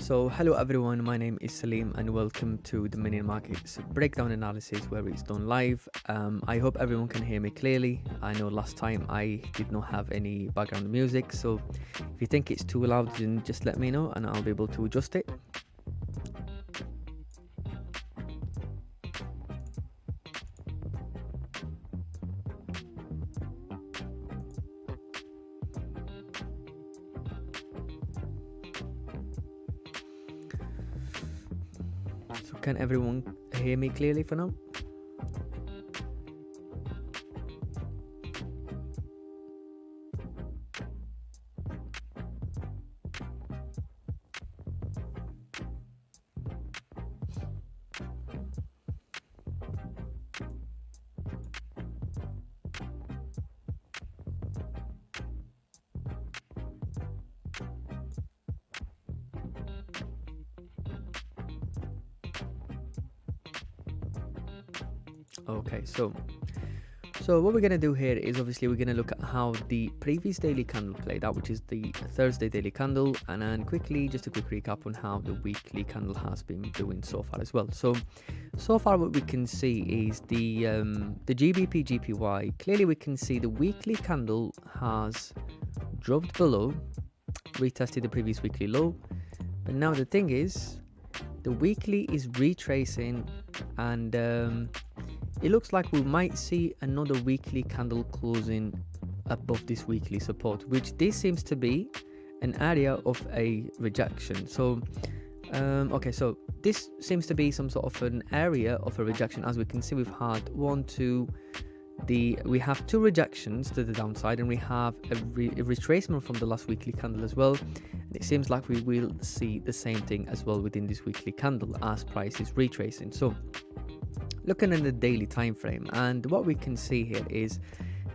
So hello everyone, my name is Salim and welcome to the mini markets breakdown analysis where it's done live. I hope everyone can hear me clearly. I know last time I did not have any background music, so if you think it's too loud then just let me know and I'll be able to adjust it. Can everyone hear me clearly for now? Okay, so what we're going to do here is obviously we're going to look at how the previous daily candle played out, which is the Thursday daily candle, and then quickly just a quick recap on how the weekly candle has been doing so far as well. So far what we can see is the GBPJPY. Clearly we can see the weekly candle has dropped below, retested the previous weekly low, but now the thing is the weekly is retracing, and it looks like we might see another weekly candle closing above this weekly support, which this seems to be an area of a rejection. So okay, so this seems to be some sort of an area of a rejection. As we can see, we've had 1, 2, we have two rejections to the downside, and we have a retracement from the last weekly candle as well. And it seems like we will see the same thing as well within this weekly candle as price is retracing. So looking at the daily time frame, and what we can see here is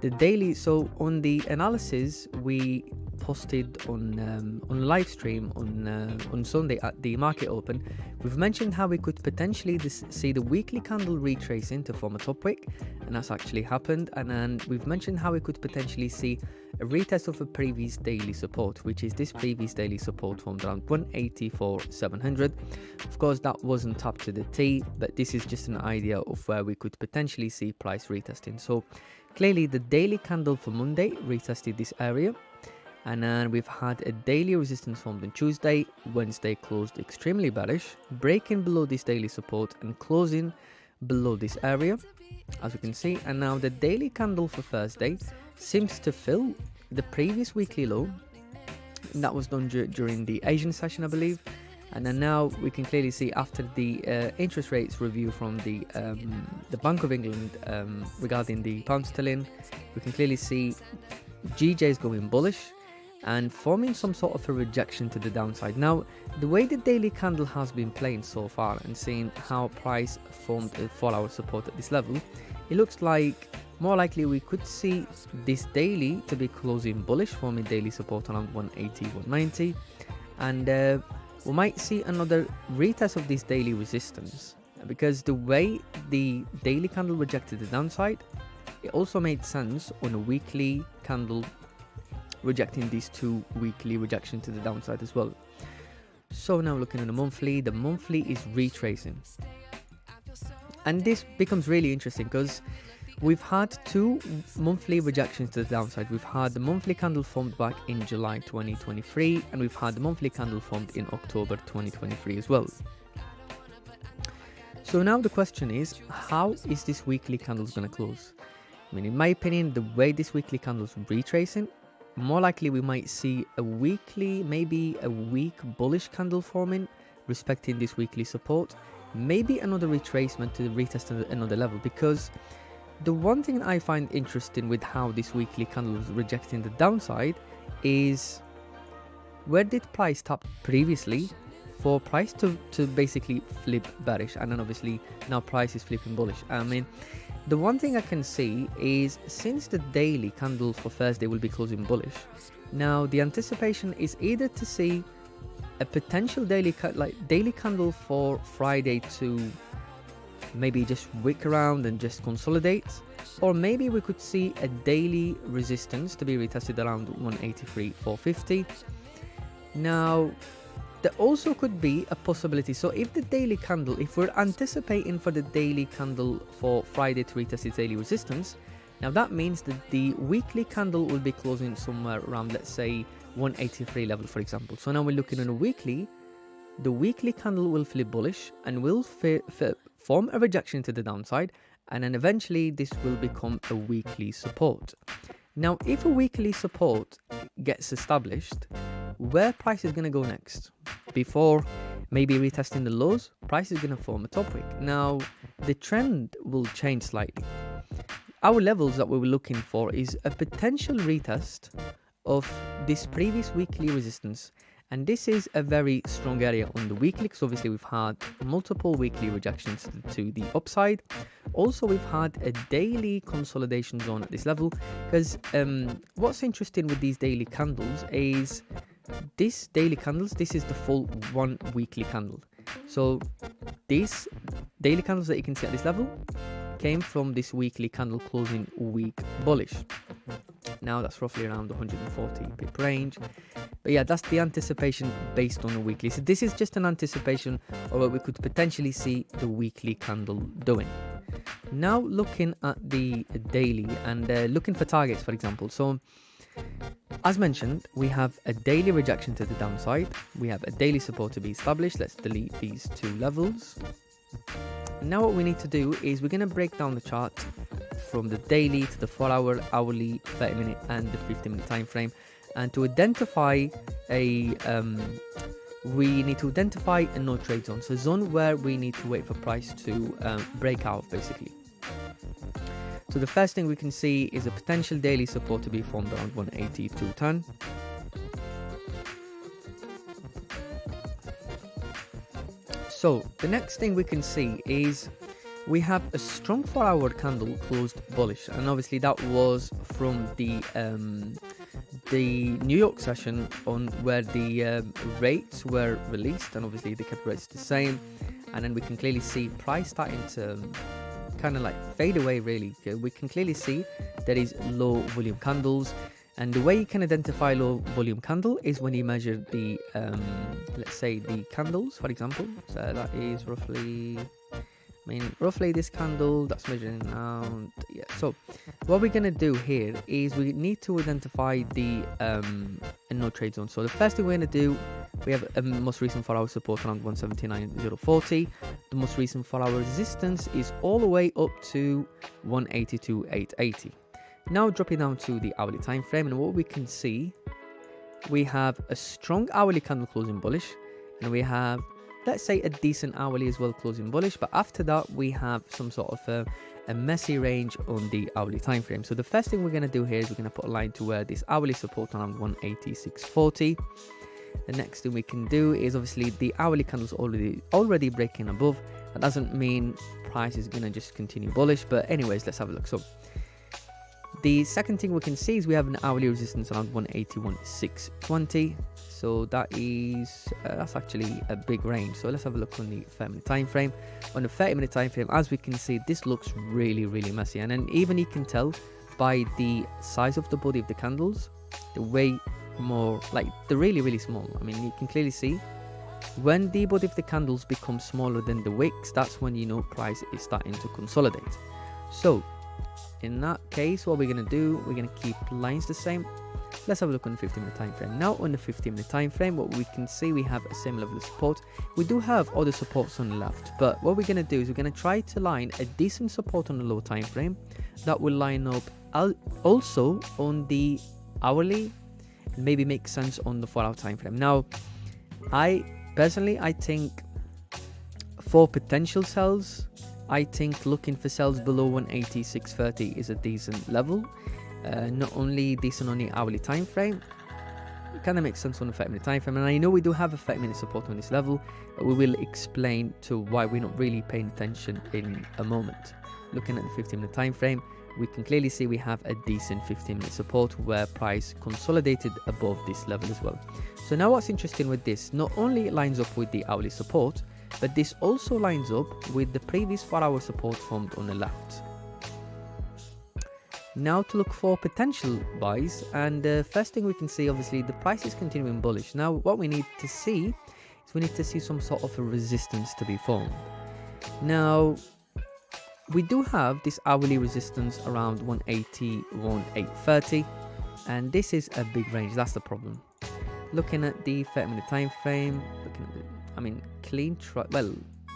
the daily. So on the analysis we posted on live stream on Sunday at the market open, we've mentioned how we could potentially see the weekly candle retracing to form a top wick, and that's actually happened. And then we've mentioned how we could potentially see a retest of a previous daily support, which is this previous daily support formed around 184,700. Of course, that wasn't up to the T, but this is just an idea of where we could potentially see price retesting. So clearly the daily candle for Monday retested this area, and then we've had a daily resistance formed on Tuesday. Wednesday closed extremely bearish, breaking below this daily support and closing below this area, as we can see. And now the daily candle for Thursday seems to fill the previous weekly low, and that was done during the Asian session, I believe. And then now we can clearly see after the interest rates review from the Bank of England regarding the pound sterling, we can clearly see GJs going bullish and forming some sort of a rejection to the downside. Now, the way the daily candle has been playing so far and seeing how price formed a 4-hour support at this level, it looks like more likely we could see this daily to be closing bullish, forming daily support around 180, 190, and we might see another retest of this daily resistance, because the way the daily candle rejected the downside, it also made sense on a weekly candle rejecting these two weekly rejections to the downside as well. So now looking at the monthly is retracing, and this becomes really interesting because we've had two monthly rejections to the downside. We've had the monthly candle formed back in July 2023, and we've had the monthly candle formed in October 2023 as well. So now the question is, how is this weekly candle going to close? I mean, in my opinion, the way this weekly candle is retracing, more likely we might see a weekly, maybe a weak bullish candle forming, respecting this weekly support, maybe another retracement to retest another level. Because the one thing I find interesting with how this weekly candle is rejecting the downside is, where did price tap previously for price to basically flip bearish, and then obviously now price is flipping bullish. I mean, the one thing I can see is, since the daily candle for Thursday will be closing bullish, now the anticipation is either to see a potential daily candle for Friday to maybe just wick around and just consolidate, or maybe we could see a daily resistance to be retested around 183,450. Now, there also could be a possibility, so if the daily candle, if we're anticipating for the daily candle for Friday to retest its daily resistance, now that means that the weekly candle will be closing somewhere around, let's say, 183 level, for example. So now we're looking at a weekly, the weekly candle will flip bullish and will form a rejection to the downside, and then eventually this will become a weekly support. Now, if a weekly support gets established, where price is going to go next? Before maybe retesting the lows, price is going to form a top wick. Now, the trend will change slightly. Our levels that we were looking for is a potential retest of this previous weekly resistance, and this is a very strong area on the weekly, because obviously we've had multiple weekly rejections to the upside. Also, we've had a daily consolidation zone at this level, because what's interesting with these daily candles is this daily candles, this is the full one weekly candle. So these daily candles that you can see at this level came from this weekly candle closing weak bullish. Now that's roughly around the 140 pip range, but yeah, that's the anticipation based on the weekly. So this is just an anticipation of what we could potentially see the weekly candle doing. Now looking at the daily and looking for targets, for example. So as mentioned, we have a daily rejection to the downside, we have a daily support to be established. Let's delete these two levels. Now what we need to do is we're going to break down the chart from the daily to the 4-hour, hourly, 30-minute and the 50-minute time frame, and to identify we need to identify a no trade zone, so a zone where we need to wait for price to break out basically. So So the first thing we can see is a potential daily support to be formed around 182.10. So the next thing we can see is we have a strong 4-hour candle closed bullish, and obviously that was from the New York session on where the rates were released, and obviously they kept rates the same, and then we can clearly see price starting to kind of like fade away. Really, we can clearly see there is low volume candles, and the way you can identify low volume candle is when you measure the let's say the candles, for example. So that is roughly, roughly this candle that's measuring around, yeah. So what we're gonna do here is we need to identify the no trade zone. So the first thing we're gonna do, we have a most recent 4-hour support around 179.040. The most recent 4-hour resistance is all the way up to 182.880. Now dropping down to the hourly time frame, and what we can see, we have a strong hourly candle closing bullish, and we have, let's say, a decent hourly as well closing bullish, but after that we have some sort of a messy range on the hourly time frame. So the first thing we're going to do here is we're going to put a line to where this hourly support around 186.40. The next thing we can do is obviously the hourly candles already breaking above. That doesn't mean price is going to just continue bullish, but anyways, let's have a look. So the second thing we can see is we have an hourly resistance around 181.620. So that is that's actually a big range. So let's have a look on the 30-minute time frame. On the 30-minute time frame, as we can see, this looks really messy, and then even you can tell by the size of the body of the candles, the way more like they're really small. I mean, you can clearly see when the body of the candles becomes smaller than the wicks, that's when you know price is starting to consolidate. So in that case, what we're going to do, we're going to keep lines the same. Let's have a look on the 15-minute time frame. Now on the 15-minute time frame, what we can see, we have a same level of support. We do have other supports on the left, but what we're going to do is we're going to try to line a decent support on the low time frame that will line up also on the hourly, and maybe make sense on the 4-hour time frame. Now I think for potential sells, I think looking for sells below 186.30 is a decent level. Not only decent on the hourly time frame, it kind of makes sense on the 30-minute time frame. And I know we do have a 30-minute support on this level, but we will explain to why we're not really paying attention in a moment. Looking at the 15-minute time frame, we can clearly see we have a decent 15-minute support where price consolidated above this level as well. So now what's interesting with this, not only it lines up with the hourly support, but this also lines up with the previous 4-hour support formed on the left. Now to look for potential buys, and the first thing we can see, obviously the price is continuing bullish. Now what we need to see is we need to see some sort of a resistance to be formed. Now we do have this hourly resistance around 181.830, and this is a big range. That's the problem. Looking at the 30-minute time frame, looking at the, well,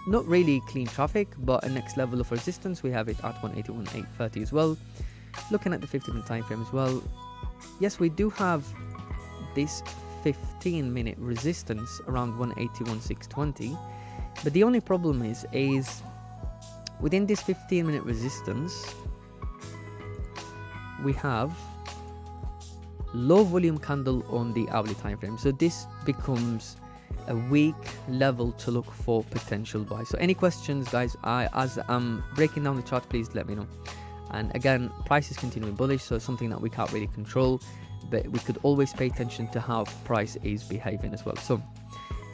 not really clean traffic, but a next level of resistance, we have it at 181.830 as well. Looking at the 15-minute time frame as well, yes, we do have this 15-minute resistance around 181.620, but the only problem is within this 15-minute resistance we have low volume candle on the hourly time frame, so this becomes a weak level to look for potential buy. So any questions, guys, as I'm breaking down the chart, please let me know. And again, price is continuing bullish, so it's something that we can't really control, but we could always pay attention to how price is behaving as well. So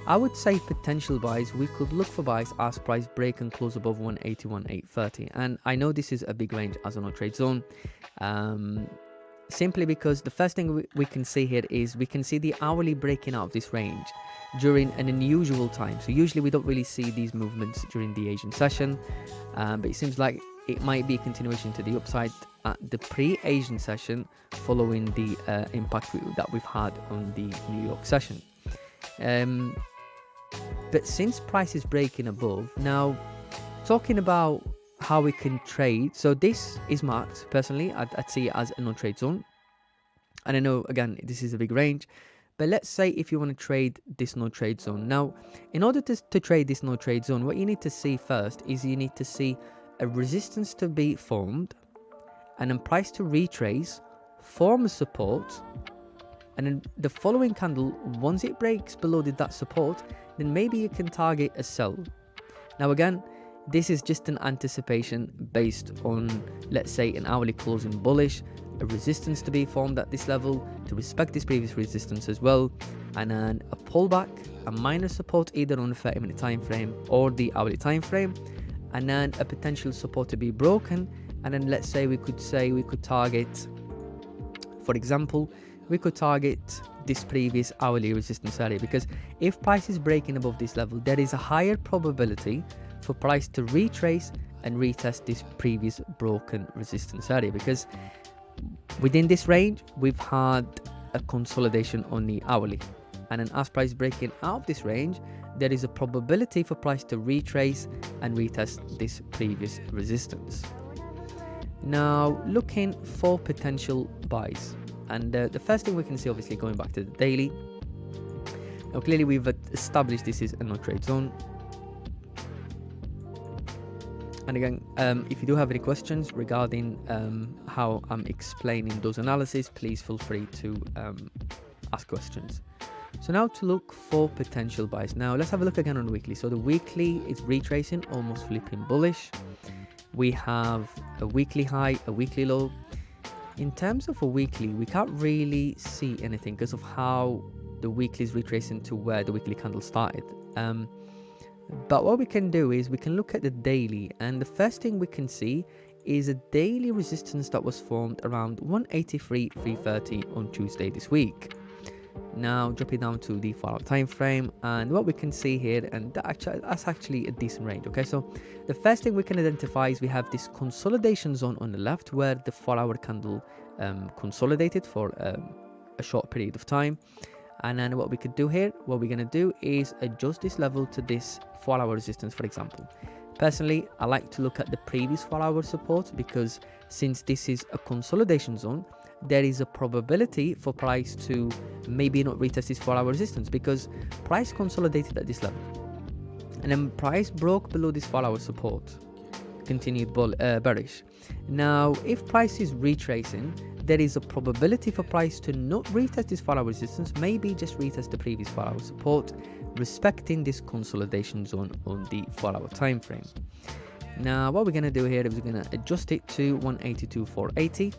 I would say potential buys, we could look for buys as price break and close above 181.830. And I know this is a big range as a no trade zone, simply because the first thing we can see here is we can see the hourly breaking out of this range during an unusual time. So usually we don't really see these movements during the Asian session, but it seems like it might be a continuation to the upside at the pre-Asian session following the impact that we've had on the New York session. But since price is breaking above, now talking about how we can trade, so this is marked, personally I'd see it as a no trade zone, and I know again this is a big range, but let's say if you want to trade this no trade zone. Now in order to trade this no trade zone, what you need to see first is you need to see a resistance to be formed, and then price to retrace, form a support, and then the following candle, once it breaks below that support, then maybe you can target a sell. Now again, this is just an anticipation based on, let's say, an hourly closing bullish, a resistance to be formed at this level to respect this previous resistance as well, and then a pullback, a minor support either on the 30-minute time frame or the hourly time frame, and then a potential support to be broken. And then let's say we could target, for example, we could target this previous hourly resistance area, because if price is breaking above this level, there is a higher probability for price to retrace and retest this previous broken resistance area, because within this range we've had a consolidation on the hourly, and then as price breaking out of this range, there is a probability for price to retrace and retest this previous resistance. Now looking for potential buys, and the first thing we can see, obviously going back to the daily, now clearly we've established this is a no trade zone. And again, if you do have any questions regarding how I'm explaining those analyses, please feel free to ask questions. So now to look for potential buys. Now let's have a look again on the weekly. So the weekly is retracing, almost flipping bullish. We have a weekly high, a weekly low. In terms of a weekly, we can't really see anything because of how the weekly is retracing to where the weekly candle started. But what we can do is we can look at the daily, and the first thing we can see is a daily resistance that was formed around 183.330 on Tuesday this week. Now dropping down to the 4-hour time frame, and what we can see here, and that's actually a decent range. Okay, so the first thing we can identify is we have this consolidation zone on the left where the 4-hour candle consolidated for a short period of time. And then what we could do here, what we're going to do is adjust this level to this 4-hour resistance, for example. Personally, I like to look at the previous 4-hour support, because since this is a consolidation zone, there is a probability for price to maybe not retest this 4-hour resistance, because price consolidated at this level. And then price broke below this 4-hour support, continued bearish. Now, if price is retracing, there is a probability for price to not retest this 4-hour resistance, maybe just retest the previous 4-hour support, respecting this consolidation zone on the 4-hour time frame. Now what we're going to do here is we're going to adjust it to 182.480,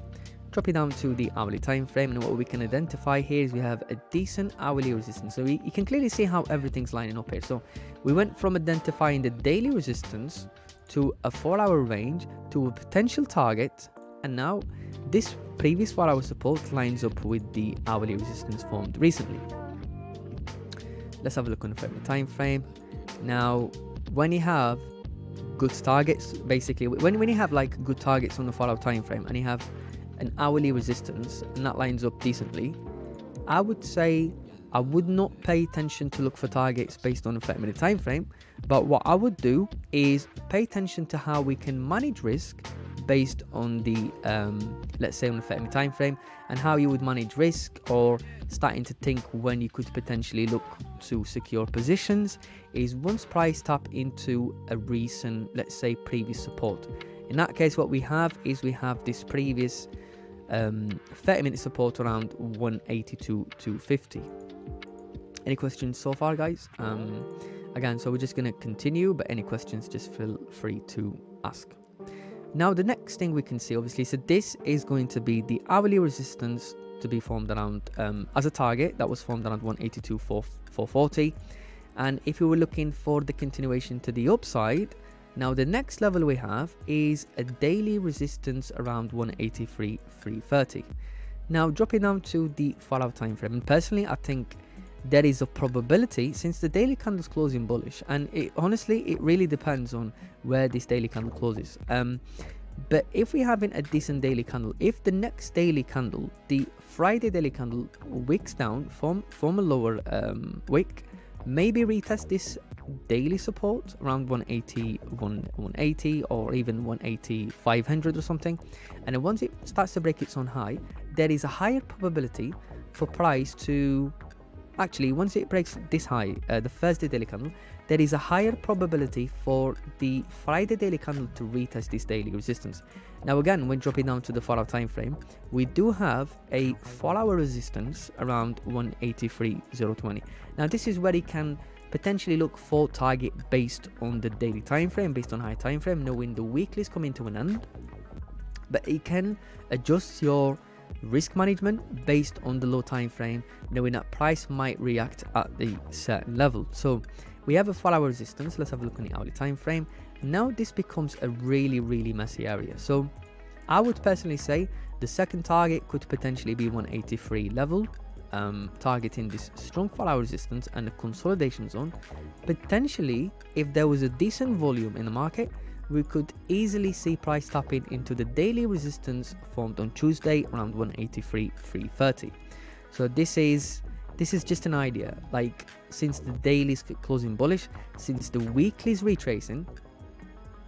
drop it down to the hourly time frame, and what we can identify here is we have a decent hourly resistance. So you can clearly see how everything's lining up here. So we went from identifying the daily resistance to a 4-hour range to a potential target, and now this previous 4-hour support lines up with the hourly resistance formed recently. Let's have a look on the 30-minute time frame. Now when you have good targets, basically when you have like good targets on the 4-hour time frame and you have an hourly resistance and that lines up decently, I would say I would not pay attention to look for targets based on the 30-minute time frame, but what I would do is pay attention to how we can manage risk based on the let's say on the 30-minute time frame, and how you would manage risk, or starting to think when you could potentially look to secure positions, is once price tap into a recent, let's say, previous support. In that case, what we have is we have this previous 30-minute support around 182.250. Any questions so far, guys? Again, so we're just going to continue, but any questions, just feel free to ask. Now the next thing we can see, obviously, so this is going to be the hourly resistance to be formed around as a target that was formed around 182.440, and if we were looking for the continuation to the upside, now the next level we have is a daily resistance around 183.330. Now dropping down to the 4-hour time frame, and personally I think there is a probability, since the daily candle is closing bullish, and honestly it really depends on where this daily candle closes, but if we're having a decent daily candle, if the next daily candle, the Friday daily candle, wicks down from a lower wick, maybe retest this daily support around 180 or even 180.500 or something, and then once it starts to break its own high, there is a higher probability for price to actually, once it breaks this high, the Thursday daily candle, there is a higher probability for the Friday daily candle to retest this daily resistance. Now again, when dropping down to the 4-hour time frame, we do have a 4-hour resistance around 183.020. Now this is where it can potentially look for target based on the daily time frame, based on high time frame, knowing the weekly is coming to an end. But it can adjust your risk management based on the low time frame, knowing that price might react at the certain level. So we have a 4-hour resistance. Let's have a look on the hourly time frame. Now this becomes a really messy area. So I would personally say the second target could potentially be 183 level, targeting this strong 4-hour resistance and the consolidation zone. Potentially, if there was a decent volume in the market, we could easily see price tapping into the daily resistance formed on Tuesday around 183.330. So this is just an idea. Like, since the daily is closing bullish, since the weekly is retracing,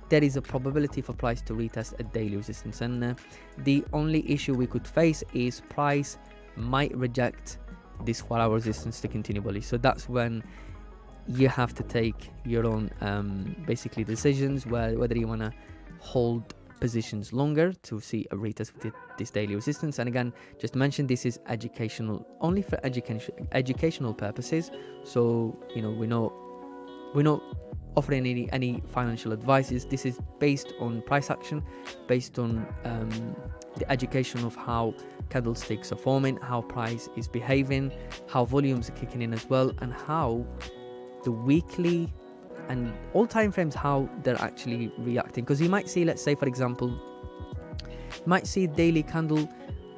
there is a probability for price to retest a daily resistance, and the only issue we could face is price might reject this 4-hour resistance to continue bullish. So that's when you have to take your own basically decisions, whether you want to hold positions longer to see a retest of this daily resistance. And again, just mention this is educational, only for educational purposes. So you know, we're not offering any financial advices. This is based on price action, based on the education of how candlesticks are forming, how price is behaving, how volumes are kicking in as well, and how the weekly and all time frames, how they're actually reacting. Because you might see, let's say for example, you might see daily candle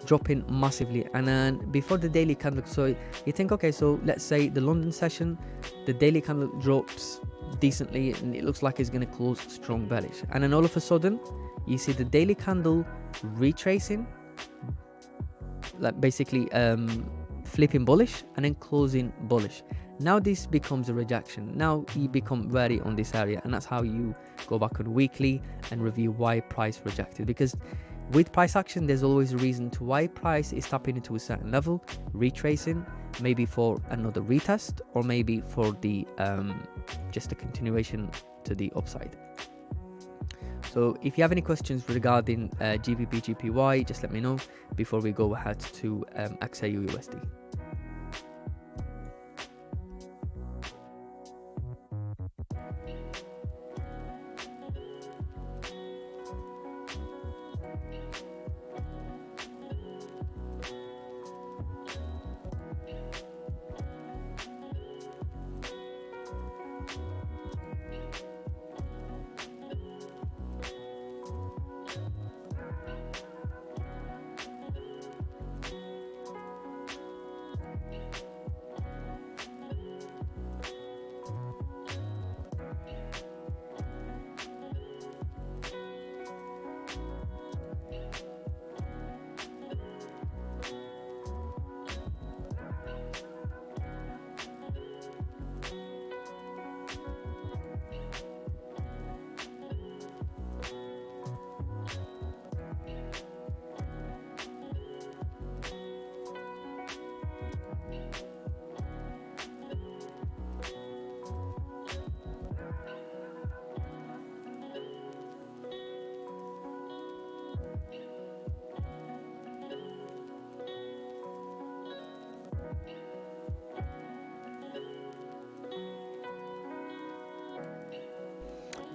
dropping massively, and then before the daily candle, so you think, okay, so let's say the London session, the daily candle drops decently and it looks like it's going to close strong bearish, and then all of a sudden you see the daily candle retracing, like basically flipping bullish and then closing bullish. Now this becomes a rejection. Now you become wary on this area, and that's how you go back on weekly and review why price rejected. Because with price action, there's always a reason to why price is tapping into a certain level, retracing, maybe for another retest, or maybe for the just a continuation to the upside. So if you have any questions regarding GBPJPY, just let me know before we go ahead to XAUUSD.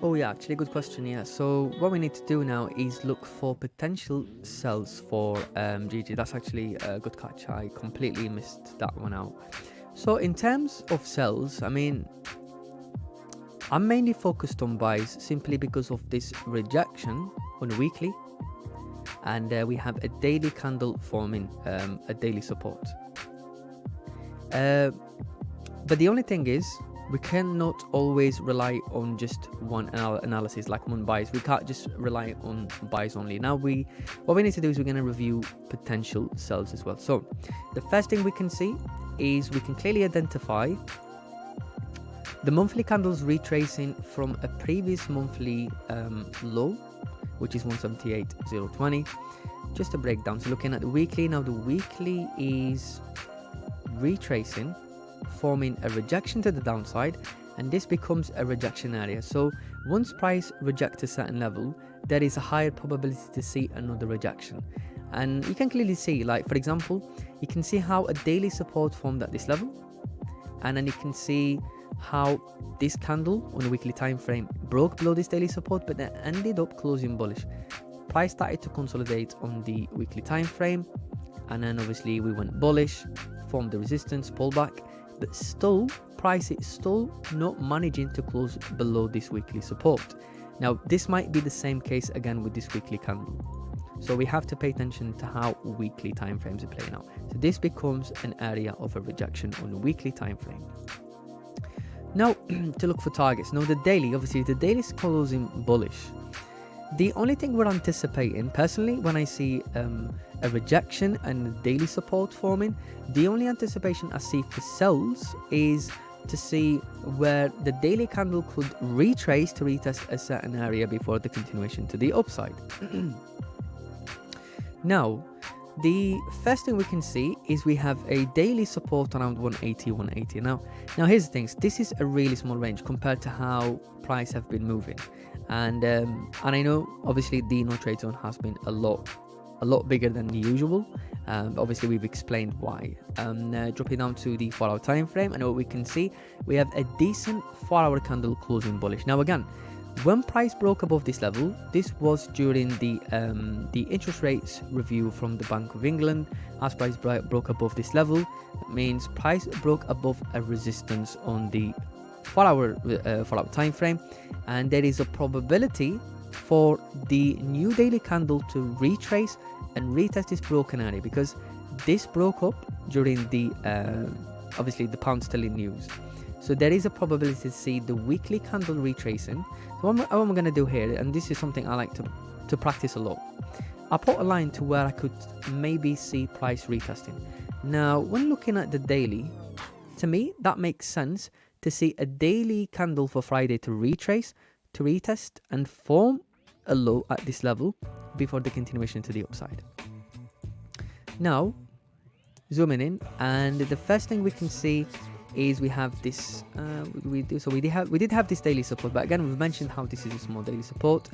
Oh yeah, actually good question. Yeah, so what we need to do now is look for potential sells for GG. That's actually a good catch. I completely missed that one out. So in terms of sells, I mean, I'm mainly focused on buys simply because of this rejection on weekly, and we have a daily candle forming a daily support. But the only thing is, we cannot always rely on just one analysis, like one buys. We can't just rely on buys only. Now what we need to do is we're going to review potential sells as well. So the first thing we can see is we can clearly identify the monthly candles retracing from a previous monthly low, which is 178.020. Just a breakdown. So looking at the weekly, now the weekly is retracing, forming a rejection to the downside, and this becomes a rejection area. So once price rejects a certain level, there is a higher probability to see another rejection. And you can clearly see, like for example, you can see how a daily support formed at this level, and then you can see how this candle on a weekly time frame broke below this daily support, but then ended up closing bullish. Price started to consolidate on the weekly time frame, and then obviously we went bullish, formed the resistance, pullback, but still price is still not managing to close below this weekly support. Now this might be the same case again with this weekly candle, so we have to pay attention to how weekly time frames are playing out. So this becomes an area of a rejection on a weekly time frame. Now to look for targets. Now the daily, obviously the daily is closing bullish. The only thing we're anticipating, personally, when I see a rejection and daily support forming, the only anticipation I see for sells is to see where the daily candle could retrace to retest a certain area before the continuation to the upside. Now, the first thing we can see is we have a daily support around 180. Now here's the thing, this is a really small range compared to how price have been moving, and I know obviously the no trade zone has been a lot bigger than the usual. Obviously we've explained why. Dropping down to the 4-hour time frame, and what we can see, we have a decent 4-hour candle closing bullish. Now again, when price broke above this level, this was during the interest rates review from the Bank of England. As price broke above this level, it means price broke above a resistance on the 4-hour time frame, and there is a probability for the new daily candle to retrace and retest this broken area, because this broke up during the obviously the pound sterling news. So there is a probability to see the weekly candle retracing. So what I'm going to do here, and this is something I like to practice a lot, I put a line to where I could maybe see price retesting. Now when looking at the daily, to me that makes sense to see a daily candle for Friday to retrace, to retest and form a low at this level before the continuation to the upside. Now zooming in, and the first thing we can see is we have this we did have this daily support, but again we've mentioned how this is a small daily support.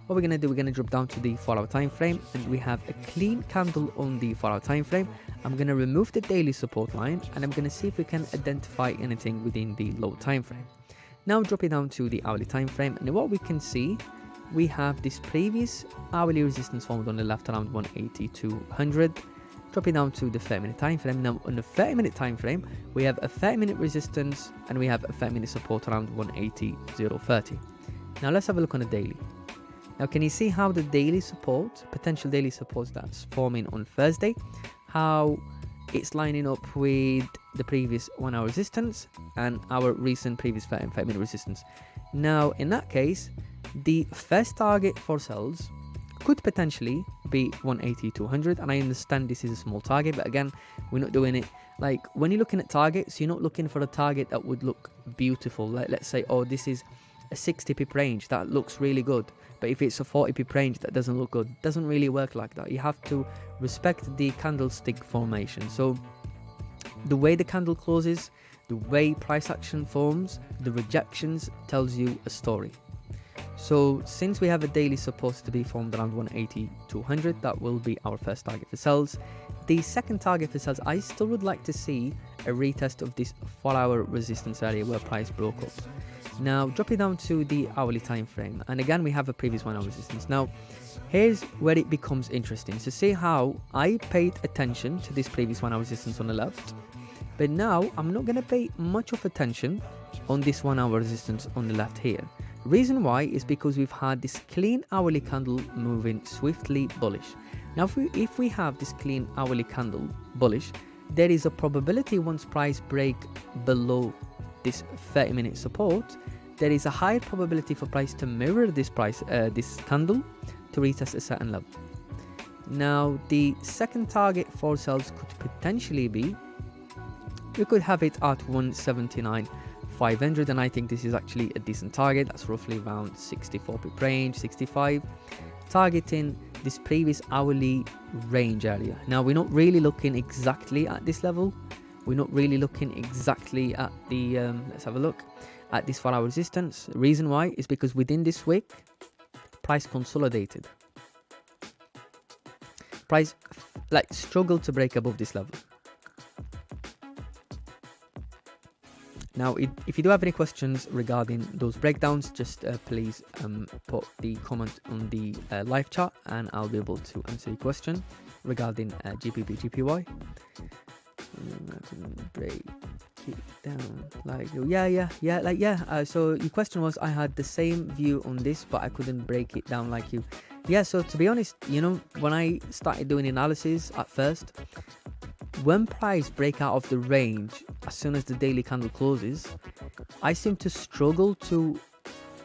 What we're going to do, we're going to drop down to the 4-hour time frame, and we have a clean candle on the 4-hour time frame. I'm going to remove the daily support line, and I'm going to see if we can identify anything within the low time frame. Now dropping down to the hourly time frame, and what we can see, we have this previous hourly resistance formed on the left around 180-200. Dropping down to the 30-minute time frame. Now on the 30-minute time frame, we have a 30-minute resistance and we have a 30-minute support around 180-030. Now let's have a look on the daily. Now can you see how the daily support, potential daily supports that's forming on Thursday, how it's lining up with the previous 1-hour resistance and our recent previous 30-minute resistance. Now in that case, the first target for sells could potentially be 180-200, and I understand this is a small target, but again we're not doing it like when you're looking at targets, you're not looking for a target that would look beautiful. Like let's say, oh, this is a 60 pip range that looks really good, but if it's a 40 pip range that doesn't look good, it doesn't really work like that. You have to respect the candlestick formation. So the way the candle closes, the way price action forms, the rejections tells you a story. So since we have a daily supposed to be formed around 180-200, that will be our first target for sells. The second target for sells, I still would like to see a retest of this 4-hour resistance area where price broke up. Now dropping down to the hourly time frame, and again we have a previous 1-hour resistance. Now here's where it becomes interesting. So see how I paid attention to this previous 1-hour resistance on the left, but now I'm not going to pay much of attention on this 1-hour resistance on the left here. Reason why is because we've had this clean hourly candle moving swiftly bullish. Now if we have this clean hourly candle bullish, there is a probability once price break below this 30-minute support, there is a higher probability for price to mirror this candle to retest a certain level. Now the second target for sells could potentially be, we could have it at 179.500, and I think this is actually a decent target. That's roughly around 64 pip range, 65, targeting this previous hourly range area. Now we're not really looking exactly at this level, we're not really looking exactly at the let's have a look. at this 4-hour resistance. Reason why is because within this wick, price consolidated. Price like struggled to break above this level. Now, if you do have any questions regarding those breakdowns, just please put the comment on the live chat, and I'll be able to answer your question regarding GBPJPY. Break it down like so your question was, I had the same view on this, but I couldn't break it down like you. Yeah, so to be honest, you know, when I started doing analysis at first, when price break out of the range as soon as the daily candle closes, I seem to struggle to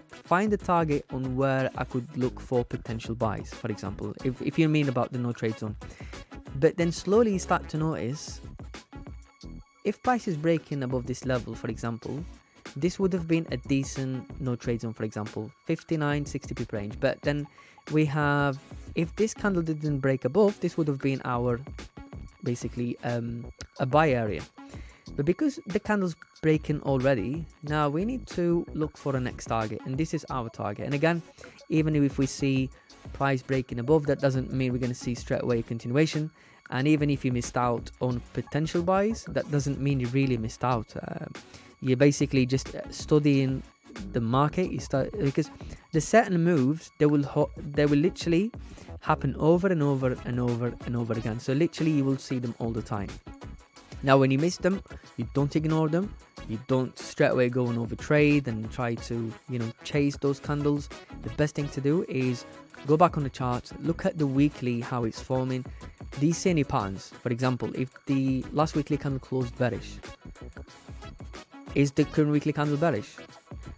find a target on where I could look for potential buys, for example, if you mean about the no trade zone. But then slowly you start to notice, if price is breaking above this level, for example, this would have been a decent no trade zone, for example, 59-60 pip range. But then we have, if this candle didn't break above, this would have been our basically a buy area. But because the candle's breaking already, now we need to look for a next target, and this is our target. And again, even if we see price breaking above, that doesn't mean we're going to see straight away a continuation. And even if you missed out on potential buys, that doesn't mean you really missed out. You're basically just studying the market. You start, because the certain moves, they will literally happen over and over and over and over again. So literally you will see them all the time. Now when you miss them, you don't ignore them. You don't straight away go and overtrade and try to, you know, chase those candles. The best thing to do is go back on the chart, look at the weekly, how it's forming. Do you see any patterns? For example, if the last weekly candle closed bearish, is the current weekly candle bearish?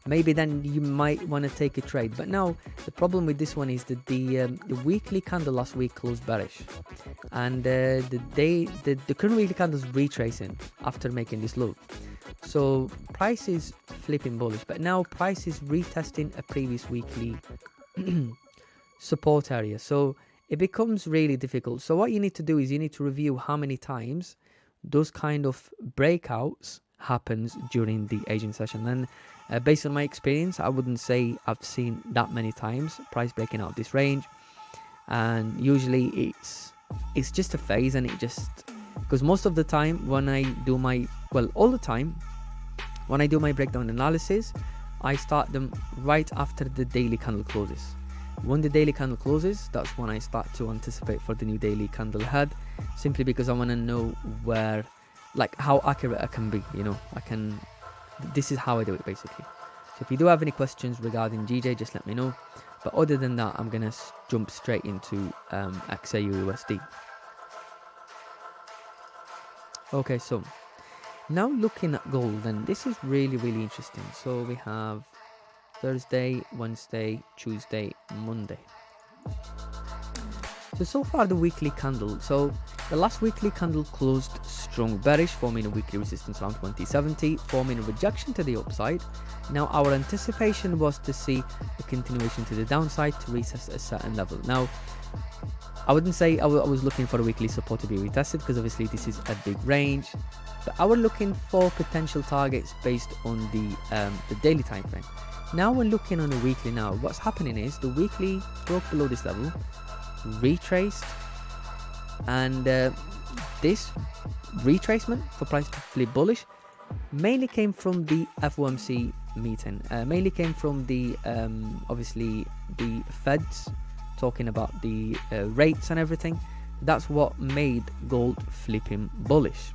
Maybe then you might want to take a trade. But now the problem with this one is that the weekly candle last week closed bearish, and the current weekly candle is retracing after making this low. So price is flipping bullish, but now price is retesting a previous weekly support area. So it becomes really difficult. So what you need to do is you need to review how many times those kind of breakouts happens during the Asian session. And based on my experience, I wouldn't say I've seen that many times price breaking out this range. And usually it's just a phase, and it just, because most of the time when I do my, well, all the time when I do my breakdown analysis, I start them right after the daily candle closes. When the daily candle closes, that's when I start to anticipate for the new daily candle ahead, simply because I want to know where, like, how accurate I can be, you know. This is how I do it basically. So if you do have any questions regarding GJ, just let me know. But other than that, I'm gonna jump straight into XAUUSD. Okay, so now looking at gold, and this is really interesting. So we have Thursday, Wednesday, Tuesday, Monday. So far the weekly candle. So the last weekly candle closed strong bearish, forming a weekly resistance around 2070, forming a rejection to the upside. Now our anticipation was to see a continuation to the downside to retest a certain level. Now I wouldn't say I was looking for a weekly support to be retested, because obviously this is a big range, but I was looking for potential targets based on the daily time frame. Now we're looking on a weekly. Now what's happening is the weekly broke below this level, retraced, and this retracement for price to flip bullish mainly came from the FOMC meeting, mainly came from the obviously the Feds talking about the rates and everything. That's what made gold flipping bullish.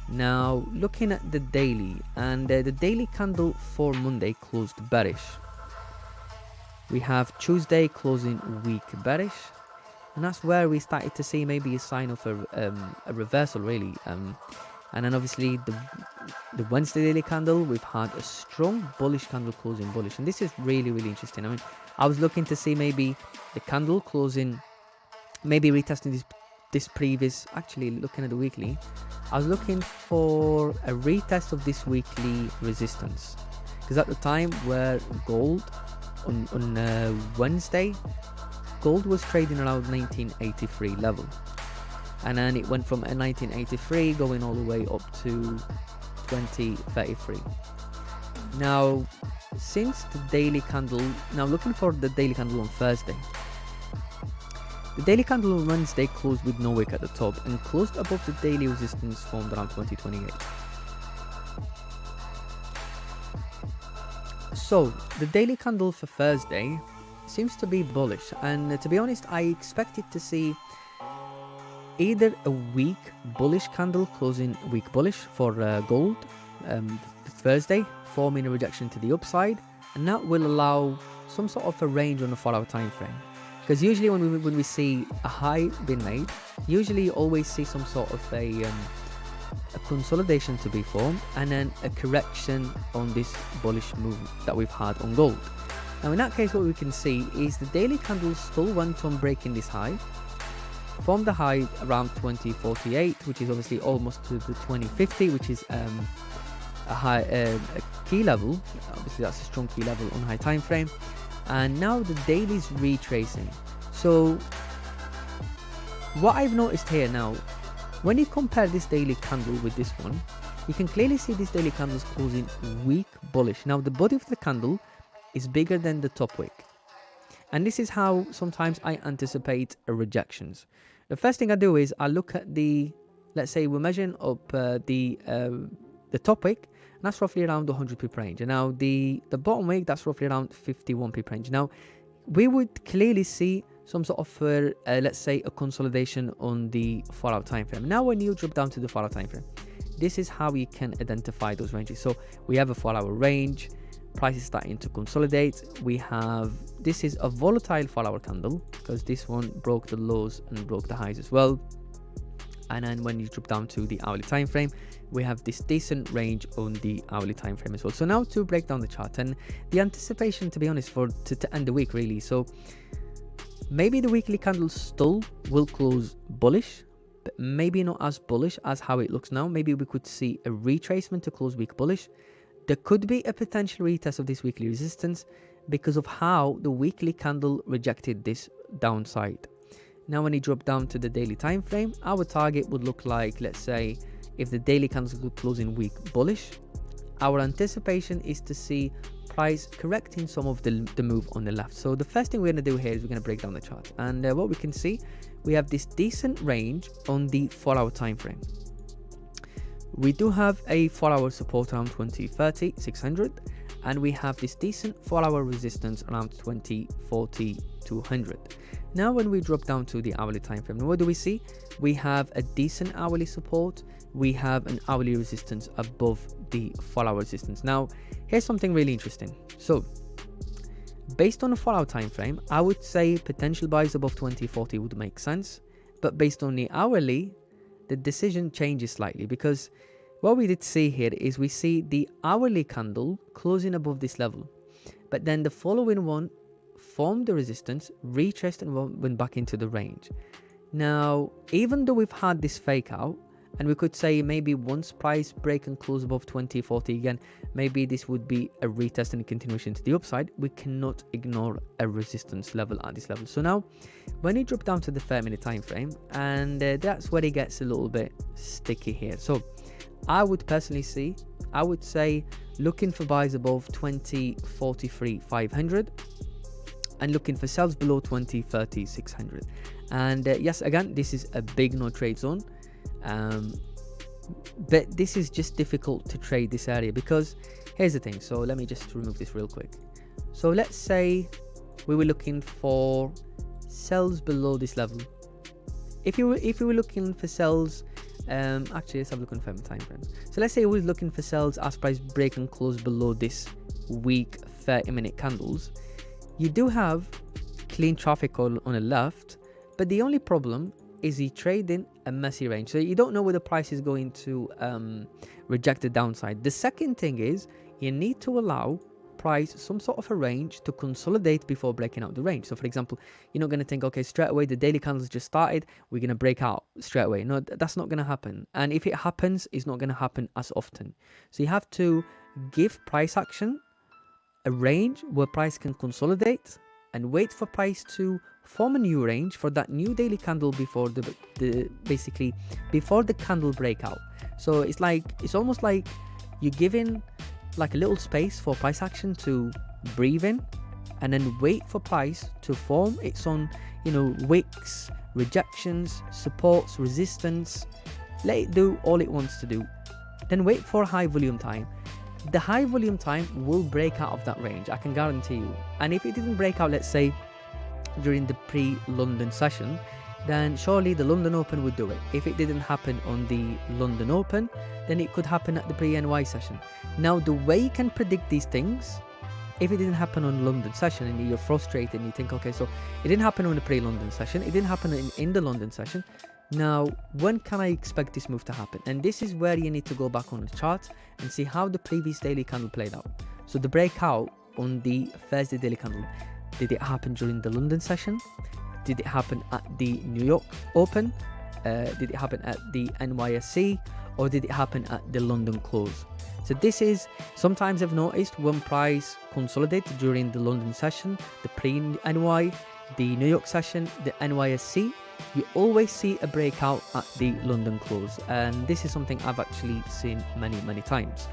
Now looking at the daily, and the daily candle for Monday closed bearish. We have Tuesday closing weak bearish, and that's where we started to see maybe a sign of a reversal really. And then obviously the Wednesday daily candle, we've had a strong bullish candle closing bullish, and this is really interesting. I mean, I was looking to see maybe the candle closing, maybe retesting this previous, actually looking at the weekly, I was looking for a retest of this weekly resistance, because at the time where gold on Wednesday, gold was trading around 1983 level, and then it went from 1983 going all the way up to 2033. Now, since the daily candle, now looking for the daily candle on Thursday. The daily candle on Wednesday closed with no wick at the top and closed above the daily resistance formed around 2028. So the daily candle for Thursday seems to be bullish, and to be honest, I expected to see either a weak bullish candle closing weak bullish for gold Thursday, forming a rejection to the upside, and that will allow some sort of a range on the 4-hour time frame. Because usually when we see a high being made, usually you always see some sort of a consolidation to be formed and then a correction on this bullish move that we've had on gold. Now in that case, what we can see is the daily candle still went on breaking this high, formed the high around 2048, which is obviously almost to the 2050, which is a key level. Obviously that's a strong key level on high time frame. And now the daily is retracing. So what I've noticed here now, when you compare this daily candle with this one, you can clearly see this daily candle is closing weak bullish. Now the body of the candle is bigger than the top wick, and this is how sometimes I anticipate rejections. The first thing I do is I look at let's say we're measuring up the top wick, and that's roughly around 100 pip range, and now the bottom wick, that's roughly around 51 pip range. Now we would clearly see some sort of let's say a consolidation on the 4-hour time frame. Now when you drop down to the 4-hour time frame, this is how you can identify those ranges. So we have a 4-hour range, price is starting to consolidate. This is a volatile 4-hour candle because this one broke the lows and broke the highs as well. And then when you drop down to the hourly time frame, we have this decent range on the hourly time frame as well. So now to break down the chart and the anticipation, to be honest, to end the week really. So maybe the weekly candle still will close bullish, but maybe not as bullish as how it looks now. Maybe we could see a retracement to close week bullish. There could be a potential retest of this weekly resistance because of how the weekly candle rejected this downside. Now when you drop down to the daily time frame, our target would look like, let's say, if the daily candles could close in week bullish, our anticipation is to see price correcting some of the move on the left. So the first thing we're going to do here is we're going to break down the chart, and what we can see, we have this decent range on the 4-hour time frame. We do have a 4-hour support around 2030, 600, and we have this decent 4-hour resistance around 2040, 200. Now when we drop down to the hourly time frame, what do we see? We have a decent hourly support, we have an hourly resistance above the 4-hour resistance. Now here's something really interesting. So based on the 4-hour time frame, I would say potential buys above 2040 would make sense, but based on the hourly, the decision changes slightly, because what we did see here is we see the hourly candle closing above this level, but then the following one formed the resistance, retraced and went back into the range. Now even though we've had this fake out, and we could say maybe once price break and close above 2040 again, maybe this would be a retest and a continuation to the upside, we cannot ignore a resistance level at this level. So now when you drop down to the 30-minute time frame, and that's where it gets a little bit sticky here. So I would personally say looking for buys above 2043 500 and looking for sells below 2030 600. And yes, again, this is a big no trade zone. But this is just difficult to trade this area, because here's the thing. So let me just remove this real quick. So let's say we were looking for sells below this level. If you were looking for sells, actually let's have a look on firm time frames. So let's say we're looking for sells as price break and close below this week 30-minute candles. You do have clean traffic on the left, but the only problem is you trade in a messy range, so you don't know where the price is going to reject the downside. The second thing is you need to allow price some sort of a range to consolidate before breaking out the range. So for example, you're not going to think, okay, straight away the daily candles just started, we're going to break out straight away. No, that's not going to happen, and if it happens, it's not going to happen as often. So you have to give price action a range where price can consolidate and wait for price to form a new range for that new daily candle before basically before the candle breakout. So it's almost like you're giving like a little space for price action to breathe in, and then wait for price to form its own, wicks, rejections, supports, resistance. Let it do all it wants to do. Then wait for high volume time. The high volume time will break out of that range, I can guarantee you. And if it didn't break out, let's say during the pre-London session, then surely the London Open would do it. If it didn't happen on the London Open, then it could happen at the pre-NY session. Now, the way you can predict these things, if it didn't happen on London session and you're frustrated and you think, okay, so it didn't happen on the pre-London session, it didn't happen in the London session, now when can I expect this move to happen? And this is where you need to go back on the chart and see how the previous daily candle played out. So the breakout on the Thursday daily candle, did it happen during the London session? Did it happen at the New York Open? Did it happen at the NYSE? Or did it happen at the London close? So this is, sometimes I've noticed when price consolidated during the London session, the pre-NY, the New York session, the NYSE, you always see a breakout at the London close. And this is something I've actually seen many times.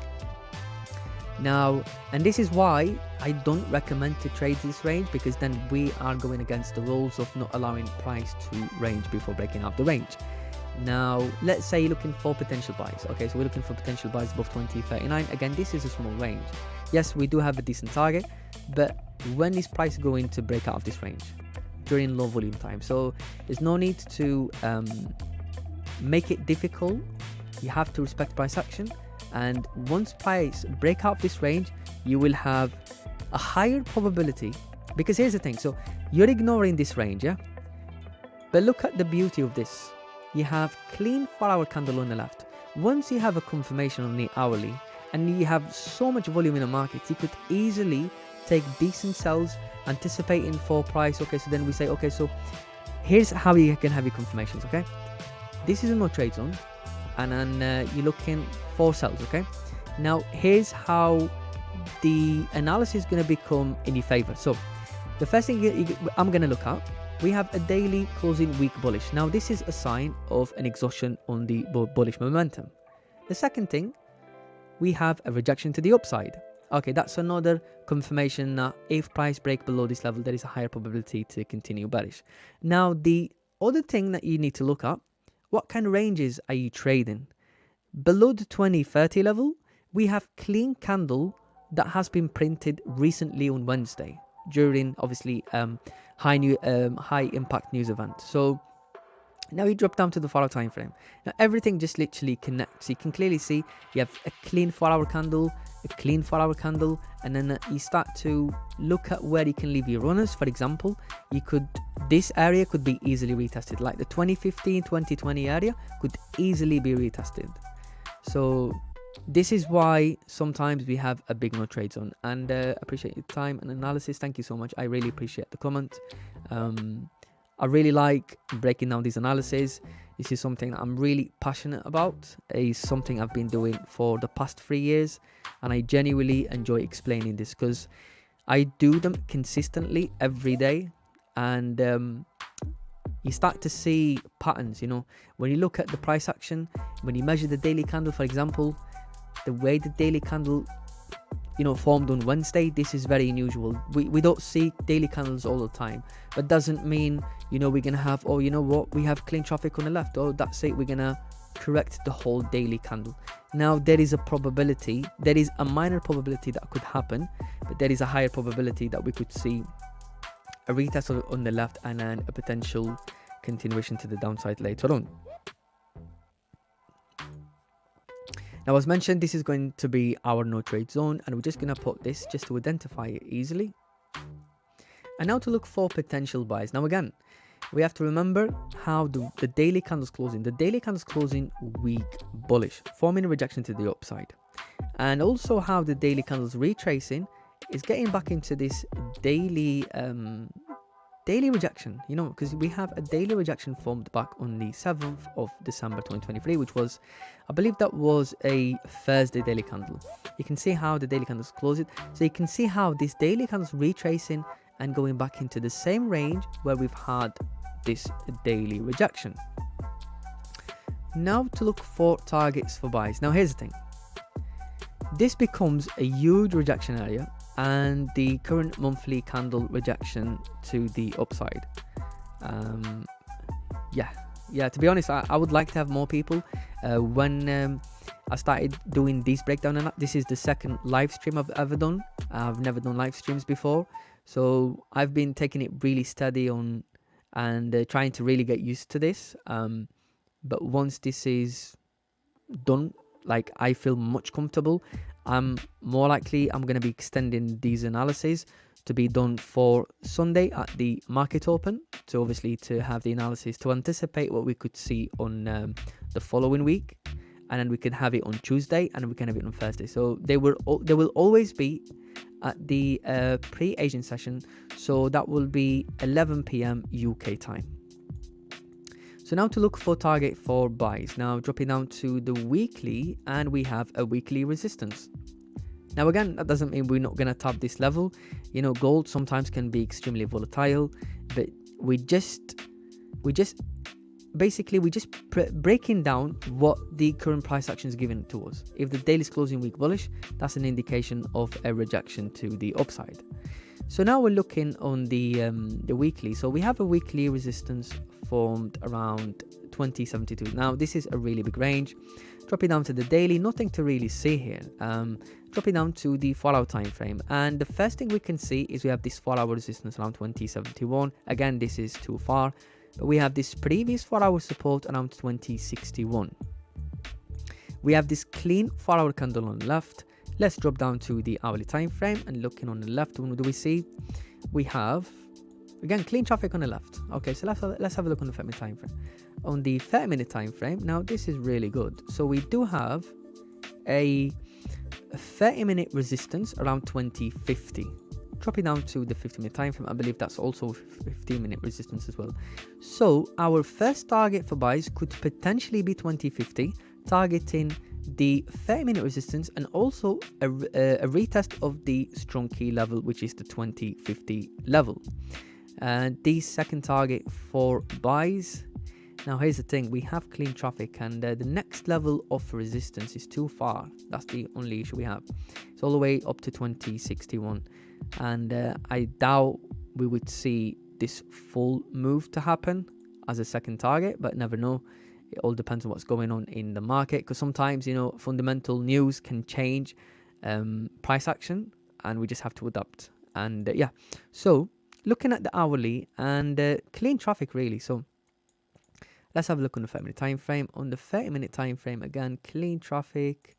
Now, and this is why I don't recommend to trade this range, because then we are going against the rules of not allowing price to range before breaking out the range. Now, let's say you're looking for potential buys. Okay, so we're looking for potential buys above 2039. Again, this is a small range. Yes, we do have a decent target, but when is price going to break out of this range? During low volume time. So there's no need to make it difficult. You have to respect price action. And once price break out this range, you will have a higher probability, because here's the thing, so you're ignoring this range, yeah, but look at the beauty of this. You have clean 4-hour candle on the left. Once you have a confirmation on the hourly and you have so much volume in the market, you could easily take decent sells anticipating for price. Okay, so then we say, okay, so here's how you can have your confirmations. Okay, this is a no trade zone, and then you're looking for sells. Okay, now here's how the analysis is going to become in your favor. So the first thing I'm going to look at, we have a daily closing week bullish. Now this is a sign of an exhaustion on the bullish momentum. The second thing, we have a rejection to the upside. Okay, that's another confirmation that if price break below this level, there is a higher probability to continue bearish. Now the other thing that you need to look at, what kind of ranges are you trading? Below the 2030 level, we have clean candle that has been printed recently on Wednesday during obviously high impact news event. So now you drop down to the 4-hour time frame. Now everything just literally connects. You can clearly see you have a clean 4-hour candle, a clean 4-hour candle, and then you start to look at where you can leave your runners. For example, this area could be easily retested, like the 2015-2020 area could easily be retested. So this is why sometimes we have a big no trade zone. And appreciate your time and analysis. Thank you so much. I really appreciate the comment. I really like breaking down these analyses. This is something that I'm really passionate about. It's something I've been doing for the past 3 years, and I genuinely enjoy explaining this because I do them consistently every day. And you start to see patterns, when you look at the price action, when you measure the daily candle, for example, the way the daily candle formed on Wednesday, this is very unusual. We don't see daily candles all the time, but doesn't mean we're gonna have, oh, you know what, we have clean traffic on the left, oh, that's it, we're gonna correct the whole daily candle. Now there is a probability, there is a minor probability that could happen, but there is a higher probability that we could see a retest on the left and then a potential continuation to the downside later on. Now, as mentioned, this is going to be our no trade zone, and we're just going to put this just to identify it easily. And now to look for potential buys. Now again, we have to remember how the daily candles closing. The daily candles closing weak bullish, forming a rejection to the upside. And also how the daily candles retracing is getting back into this daily rejection, because we have a daily rejection formed back on the 7th of December 2023, which was, I believe that was a Thursday daily candle. You can see how the daily candles close it. So you can see how this daily candles retracing and going back into the same range where we've had this daily rejection. Now to look for targets for buys. Now here's the thing. this becomes a huge rejection area and the current monthly candle rejection to the upside. Yeah, to be honest, I would like to have more people. When I started doing these breakdown, and this is the second live stream I've ever done. I've never done live streams before, so I've been taking it really steady on and trying to really get used to this. But once this is done, like, I feel much comfortable. I'm more likely I'm going to be extending these analyses to be done for Sunday at the market open, so obviously to have the analysis to anticipate what we could see on the following week, and then we can have it on Tuesday, and we can have it on Thursday. So they will always be at the pre-Asian session, so that will be 11 p.m. UK time. So now to look for target for buys. Now dropping down to the weekly, and we have a weekly resistance. Now again, that doesn't mean we're not going to tap this level. You know, gold sometimes can be extremely volatile, but we just breaking down what the current price action is given to us. If the daily is closing week bullish, that's an indication of a rejection to the upside. So now we're looking on the weekly. So we have a weekly resistance formed around 2072. Now this is a really big range. Dropping down to the daily, nothing to really see here. Dropping down to the 4-hour time frame, and the first thing we can see is we have this 4-hour resistance around 2071. Again, this is too far, but we have this previous 4-hour support around 2061. We have this clean 4-hour candle on the left. Let's drop down to the hourly time frame, and looking on the left, what do we see? We have, again, clean traffic on the left. Okay, so let's have a look on the 30-minute time frame. On the 30-minute time frame, now this is really good. So we do have a 30-minute resistance around 2050. Dropping down to the 50-minute time frame, I believe that's also 15-minute resistance as well. So our first target for buys could potentially be 2050, targeting the 30-minute resistance, and also a retest of the strong key level, which is the 2050 level. And the second target for buys. Now here's the thing, we have clean traffic, and the next level of resistance is too far. That's the only issue we have. It's all the way up to 2061, and I doubt we would see this full move to happen as a second target, but never know. It all depends on what's going on in the market, because sometimes, you know, fundamental news can change price action, and we just have to adapt. And yeah, so looking at the hourly and clean traffic really. So let's have a look on the 30-minute time frame. On the 30-minute time frame, again, clean traffic.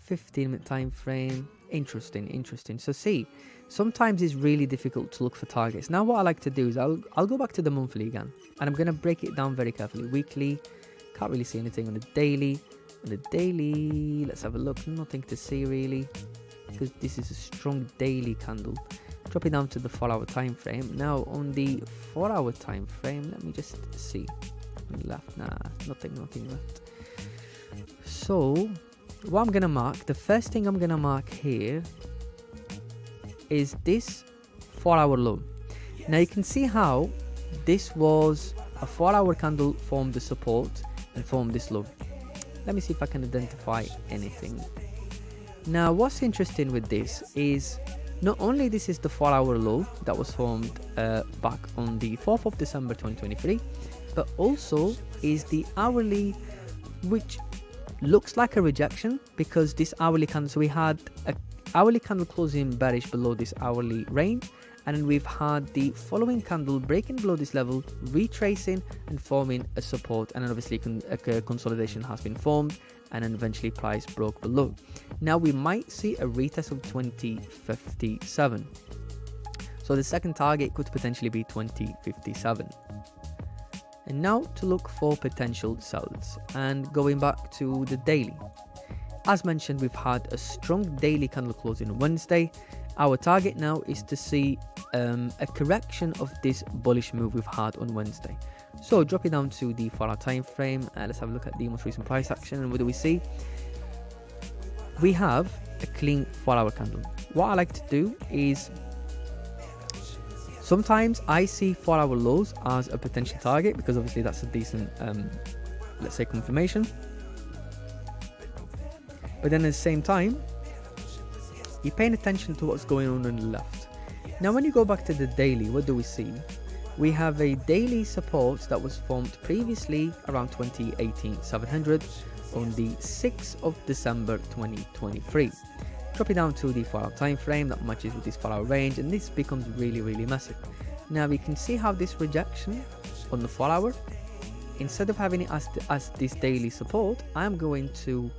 15-minute time frame, interesting. So see, sometimes it's really difficult to look for targets. Now what I like to do is I'll go back to the monthly again, and I'm going to break it down very carefully. Weekly, can't really see anything. On the daily, let's have a look. Nothing to see really, because this is a strong daily candle. Dropping down to the 4-hour time frame. Now on the 4-hour time frame, let me just see. Left, nah, nothing left. So what I'm gonna mark, the first thing I'm gonna mark here is this 4-hour low. Now you can see how this was a 4-hour candle, formed the support and formed this low. Let me see if I can identify anything. Now what's interesting with this is not only this is the 4-hour low that was formed back on the 4th of December 2023, but also is the hourly, which looks like a rejection, because this hourly candle, so we had a hourly candle closing bearish below this hourly range, and then we've had the following candle breaking below this level, retracing and forming a support, and then obviously a consolidation has been formed, and then eventually price broke below. Now we might see a retest of 2057, so the second target could potentially be 2057. And now to look for potential sells, and going back to the daily. As mentioned, we've had a strong daily candle closing on Wednesday. Our target now is to see a correction of this bullish move we've had on Wednesday. So dropping down to the 4-hour time frame, let's have a look at the most recent price action. And what do we see? We have a clean 4-hour candle. What I like to do is, sometimes I see 4-hour lows as a potential target, because obviously that's a decent, let's say, confirmation. But then at the same time, you're paying attention to what's going on the left. Now when you go back to the daily, what do we see? We have a daily support that was formed previously around 2018-700 on the 6th of December 2023. Drop it down to the 4-hour time frame that matches with this 4-hour range, and this becomes really messy. Now we can see how this rejection on the 4-hour, instead of having it as this daily support, I'm going to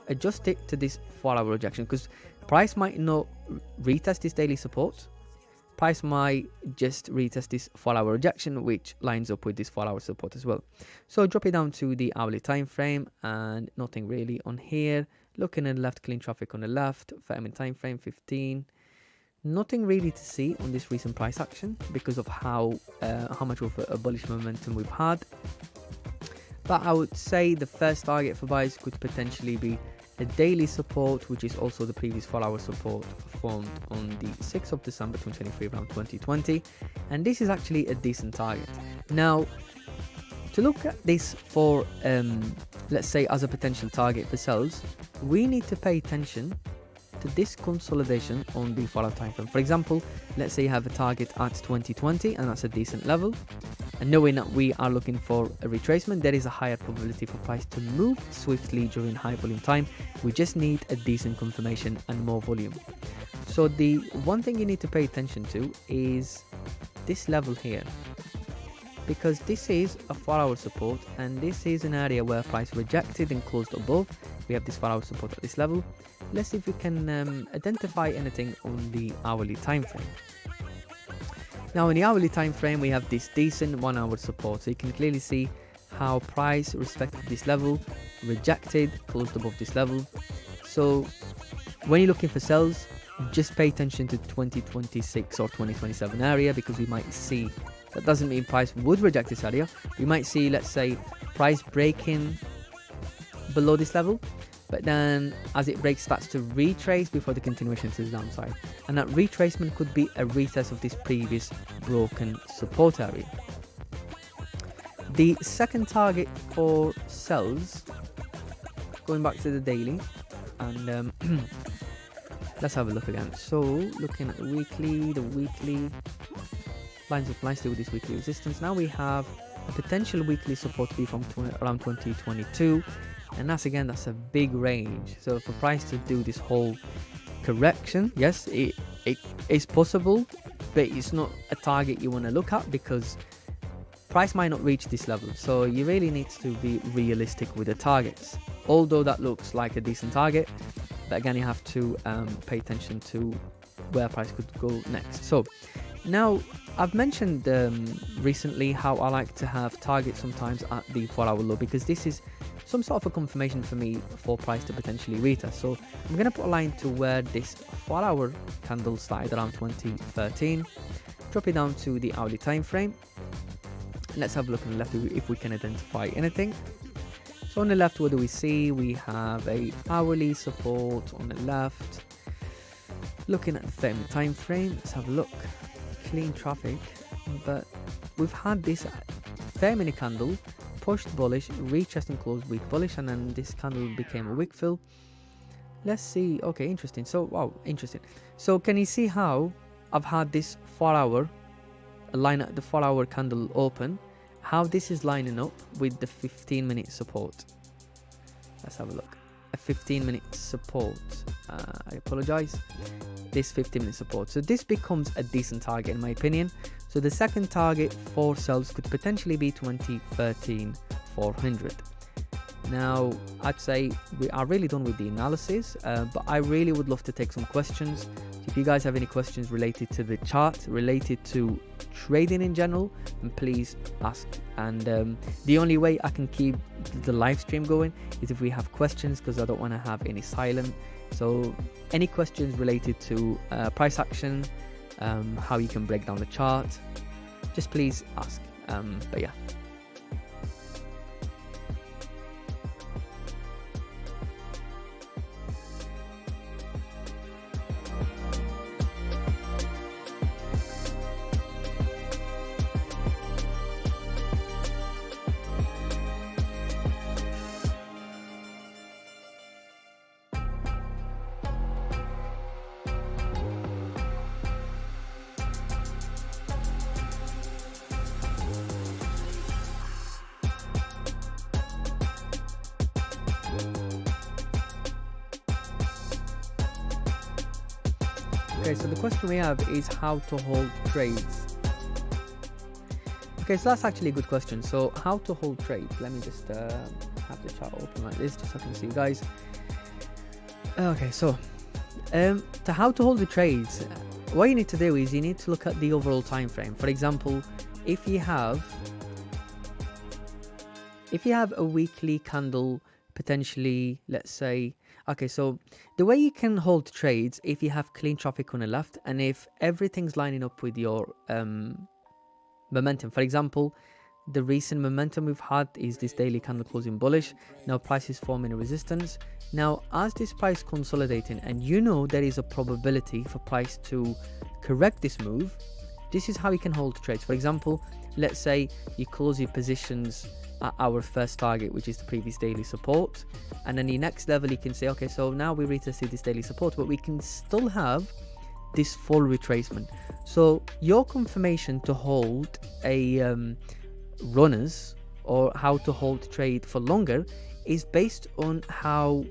adjust it to this 4-hour rejection, because price might not retest this daily support. Price might just retest this 4-hour rejection, which lines up with this 4-hour support as well. So drop it down to the hourly time frame, and nothing really on here. Looking at the left, clean traffic on the left, 30-minute time frame, 15. Nothing really to see on this recent price action because of how much of a bullish momentum we've had. But I would say the first target for buyers could potentially be a daily support, which is also the previous 4-hour support formed on the 6th of December 2023 around 2020, and this is actually a decent target. Now to look at this for let's say as a potential target for sells, we need to pay attention to this consolidation on the 4-hour time frame. For example, let's say you have a target at 2020 and that's a decent level, and knowing that we are looking for a retracement, there is a higher probability for price to move swiftly during high volume time. We just need a decent confirmation and more volume. So the one thing you need to pay attention to is this level here, because this is a 4-hour support and this is an area where price rejected and closed above. We have this 4-hour support at this level. Let's see if we can identify anything on the hourly time frame. Now in the hourly time frame, we have this decent 1-hour support, so you can clearly see how price respected this level, rejected, closed above this level. So when you're looking for sells, just pay attention to 2026 or 2027 area, because we might see, that doesn't mean price would reject this area. We might see, let's say, price breaking below this level, but then as it breaks, starts to retrace before the continuation to the downside, and that retracement could be a retest of this previous broken support area. The second target for sells, going back to the daily, and let's have a look again. So looking at the weekly lines up nicely with this weekly resistance. Now we have a potential weekly support to be from around 2022, and that's a big range. So for price to do this whole correction, yes, it is possible, but it's not a target you want to look at, because price might not reach this level. So you really need to be realistic with the targets. Although that looks like a decent target, but again, you have to pay attention to where price could go next. So now I've mentioned recently how I like to have targets sometimes at the 4-hour low, because this is some sort of a confirmation for me for price to potentially retest. So I'm going to put a line to where this 4-hour candle started around 2013, drop it down to the hourly time frame. Let's have a look on the left if we can identify anything. So on the left, what do we see? We have a hourly support on the left. Looking at the 30-minute time frame, let's have a look. Clean traffic, but we've had this 30-minute candle pushed bullish, retest and closed weak bullish, and then this candle became a wick fill. Let's see. Okay, interesting. So wow, interesting. So can you see how I've had this 4-hour line at the 4-hour candle open, how this is lining up with the 15-minute support? Let's have a look. A 15-minute support. I apologize. This 15-minute support. So this becomes a decent target in my opinion. So the second target for sells could potentially be 2013 400. Now I'd say we are really done with the analysis, but I really would love to take some questions. So if you guys have any questions related to the chart, related to trading in general, then please ask. And the only way I can keep the live stream going is if we have questions, because I don't want to have any silent. So any questions related to price action, how you can break down the chart, just please ask. But yeah. Okay, so the question we have is how to hold trades. Okay, so that's actually a good question. So how to hold trades? Let me just have the chat open like this just so I can see you guys. Okay, so to how to hold the trades, what you need to do is you need to look at the overall time frame. For example, if you have a weekly candle, potentially, let's say, okay, so the way you can hold trades, if you have clean traffic on the left and if everything's lining up with your momentum. For example, the recent momentum we've had is this daily candle closing bullish. Now price is forming a resistance. Now as this price consolidating, and you know there is a probability for price to correct this move, this is how you can hold trades. For example, let's say you close your positions at our first target, which is the previous daily support, and then the next level you can say, okay, so now we retested this daily support, but we can still have this full retracement. So your confirmation to hold a runners, or how to hold trade for longer, is based on how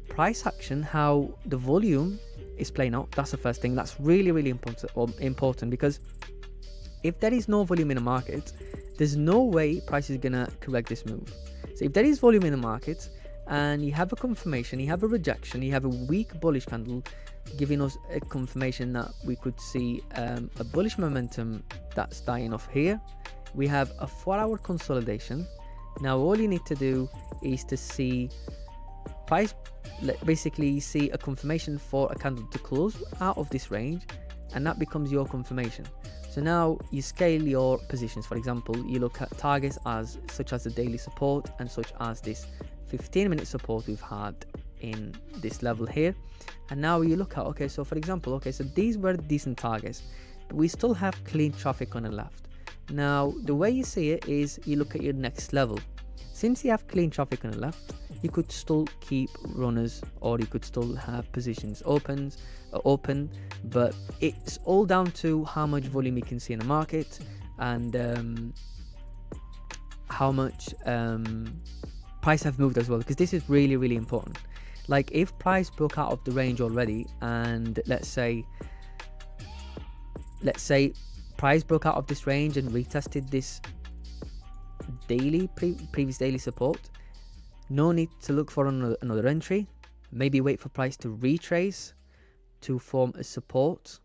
price action, how the volume is playing out. That's the first thing. That's really important, because if there is no volume in the market, there's no way price is gonna correct this move. So if there is volume in the market and you have a confirmation, you have a rejection, you have a weak bullish candle giving us a confirmation that we could see a bullish momentum that's dying off here, we have a 4-hour consolidation. Now all you need to do is to see price, basically see a confirmation for a candle to close out of this range, and that becomes your confirmation. So now you scale your positions. For example, you look at targets as such as the daily support and such as this 15-minute support we've had in this level here. And now you look at, okay, so for example, okay, so these were decent targets, but we still have clean traffic on the left. Now the way you see it is you look at your next level. Since you have clean traffic on the left, you could still keep runners, or you could still have positions open, but it's all down to how much volume you can see in the market, and how much price have moved as well, because this is really important. Like if price broke out of the range already, and let's say price broke out of this range and retested this daily previous daily support, no need to look for another entry. Maybe wait for price to retrace to form a support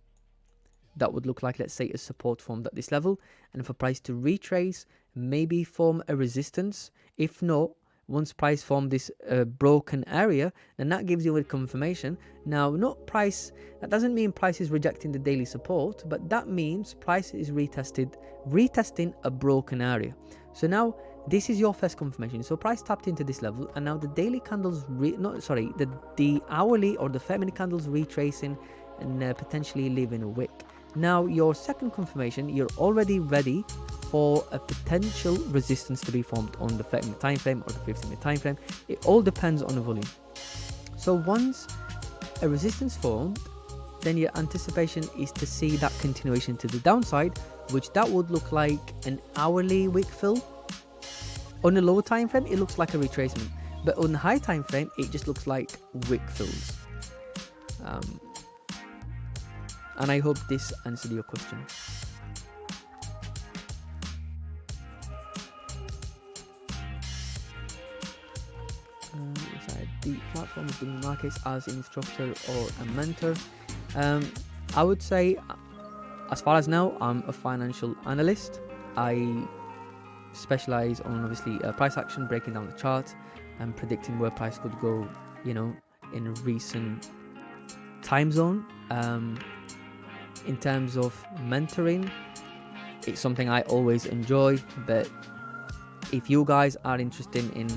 that would look like, let's say, a support formed at this level, and for price to retrace, maybe form a resistance. If not, once price form this broken area, then that gives you a confirmation. Now, not price, that doesn't mean price is rejecting the daily support, but that means price is retesting a broken area. So now this is your first confirmation. So price tapped into this level, and now the daily candles, the hourly or the 5-minute candles retracing and potentially leaving a wick. Now your second confirmation, you're already ready for a potential resistance to be formed on the 30-minute time frame or the 15-minute time frame. It all depends on the volume. So once a resistance formed, then your anticipation is to see that continuation to the downside, which that would look like an hourly wick fill. On the lower time frame, it looks like a retracement, but on the high time frame, it just looks like wick fills. And I hope this answered your question. The platform of the markets as an instructor or a mentor. I would say, as far as now, I'm a financial analyst. I specialize on obviously price action, breaking down the chart and predicting where price could go, in a recent time zone. In terms of mentoring, it's something I always enjoy, but if you guys are interested in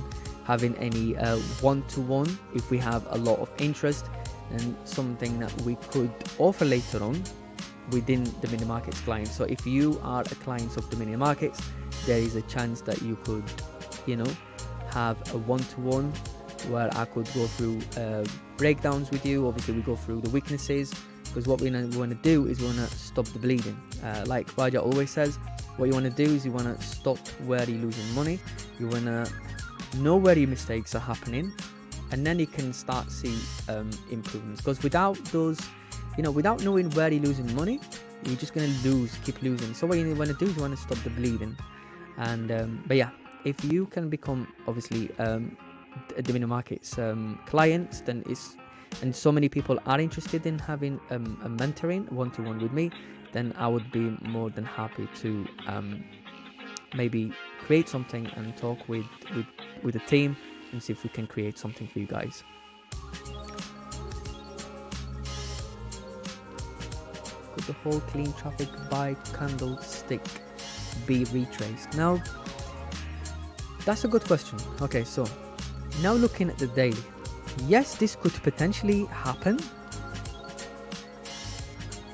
having any one-to-one, if we have a lot of interest, and something that we could offer later on within the mini markets client. So if you are a client of the mini markets, there is a chance that you could have a one-to-one where I could go through breakdowns with you. Obviously we go through the weaknesses, because what we want to do is we want to stop the bleeding. Like Raja always says, what you want to do is you want to stop where you're losing money. You want to know where your mistakes are happening, and then you can start see improvements. Because without those without knowing where you're losing money, you're just going to keep losing. So what you want to do is you want to stop the bleeding. And but yeah, if you can become obviously Dominion Markets clients, then and so many people are interested in having a mentoring one-to-one with me, then I would be more than happy to maybe create something and talk with the team and see if we can create something for you guys. Could the whole clean traffic buy candlestick be retraced? Now, that's a good question. Okay, so now looking at the daily, yes, this could potentially happen,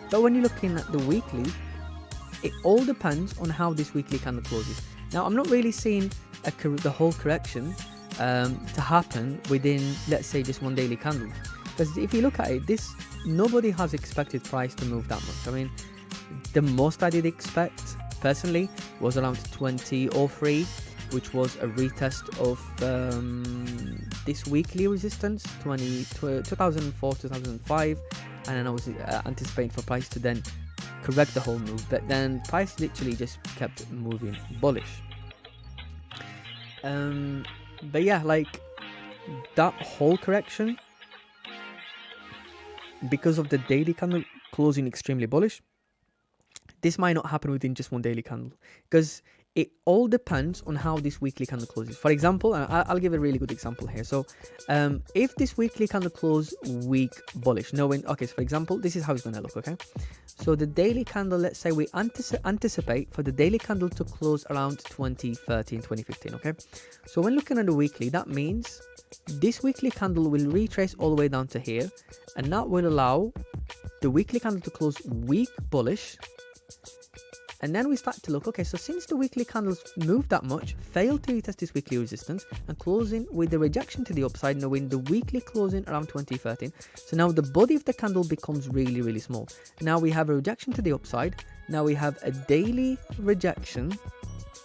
but when you're looking at the weekly, it all depends on how this weekly candle closes. Now, I'm not really seeing the whole correction to happen within, let's say, just one daily candle, because if you look at it, nobody has expected price to move that much. I mean, the most I did expect personally was around 2003, which was a retest of this weekly resistance, 2004, 2005, and then I was anticipating for price to then correct the whole move, but then price literally just kept moving bullish. But yeah, like that whole correction, because of the daily candle closing extremely bullish, this might not happen within just one daily candle, because it all depends on how this weekly candle closes. For example, and I'll give a really good example here. So if this weekly candle close weak bullish, okay, so for example, this is how it's going to look, okay? So the daily candle, let's say we anticipate for the daily candle to close around 2013, 2015, okay? So when looking at the weekly, that means this weekly candle will retrace all the way down to here, and that will allow the weekly candle to close weak bullish. And then we start to look, okay, so since the weekly candles moved that much, failed to retest this weekly resistance, and closing with the rejection to the upside, knowing the weekly closing around 2013. So now the body of the candle becomes really, really small. Now we have a rejection to the upside. Now we have a daily rejection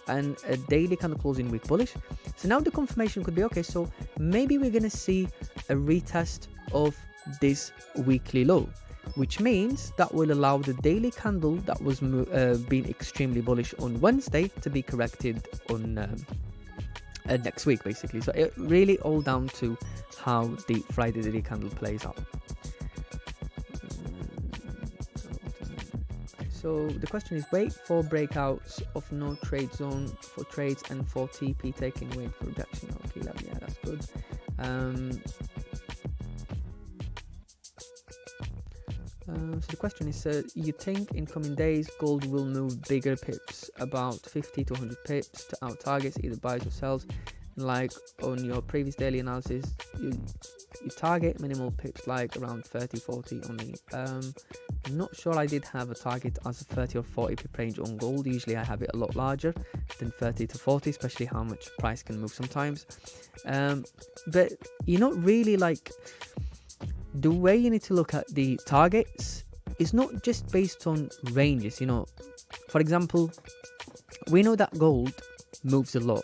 and a daily candle closing weak bullish. So now the confirmation could be, okay, so maybe we're going to see a retest of this weekly low, which means that will allow the daily candle that was being extremely bullish on Wednesday to be corrected on next week, basically. So it really all down to how the Friday daily candle plays out. So the question is, wait for breakouts of no trade zone for trades and for TP taking wait for rejection. Okay, yeah, that's good. So the question is, you think in coming days gold will move bigger pips, about 50 to 100 pips to out targets, either buys or sells? Like on your previous daily analysis, you target minimal pips like around 30, 40 only. I'm not sure I did have a target as a 30 or 40 pip range on gold. Usually I have it a lot larger than 30 to 40, especially how much price can move sometimes. But you're not really like... The way you need to look at the targets is not just based on ranges, For example, we know that gold moves a lot,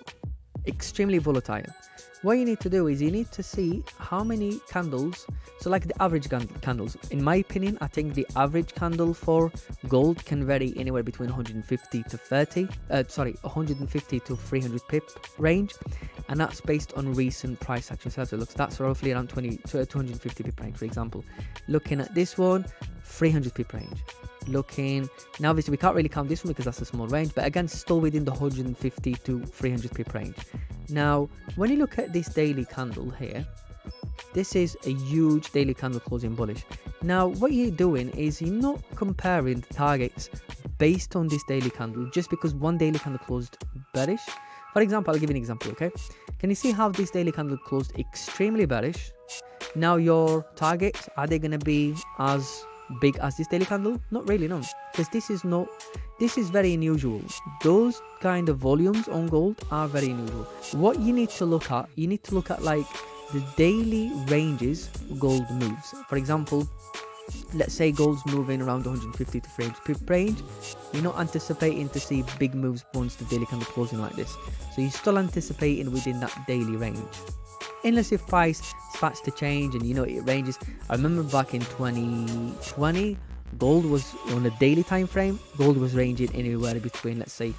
extremely volatile. What you need to do is you need to see how many candles, so like the average candles. In my opinion, I think the average candle for gold can vary anywhere between 150 to 300 pip range, and that's based on recent price action. So that's roughly around 250 pip range, for example. Looking at this one, 300 pip range. Now obviously we can't really count this one because that's a small range, but again still within the 150 to 300 pip range. Now when you look at this daily candle here, this is a huge daily candle closing bullish. Now what you're doing is you're not comparing the targets based on this daily candle just because one daily candle closed bearish. For example, I'll give you an example, okay? Can you see how this daily candle closed extremely bearish? Now your targets, are they going to be as big as this daily candle? Not really, no, because this is very unusual. Those kind of volumes on gold are very unusual. What you need to look at like the daily ranges gold moves. For example, let's say gold's moving around 150 to 300 pip range, you're not anticipating to see big moves once the daily candle closing like this. So you're still anticipating within that daily range, unless if price starts to change and it ranges. I remember back in 2020, gold was on a daily time frame, gold was ranging anywhere between, let's say,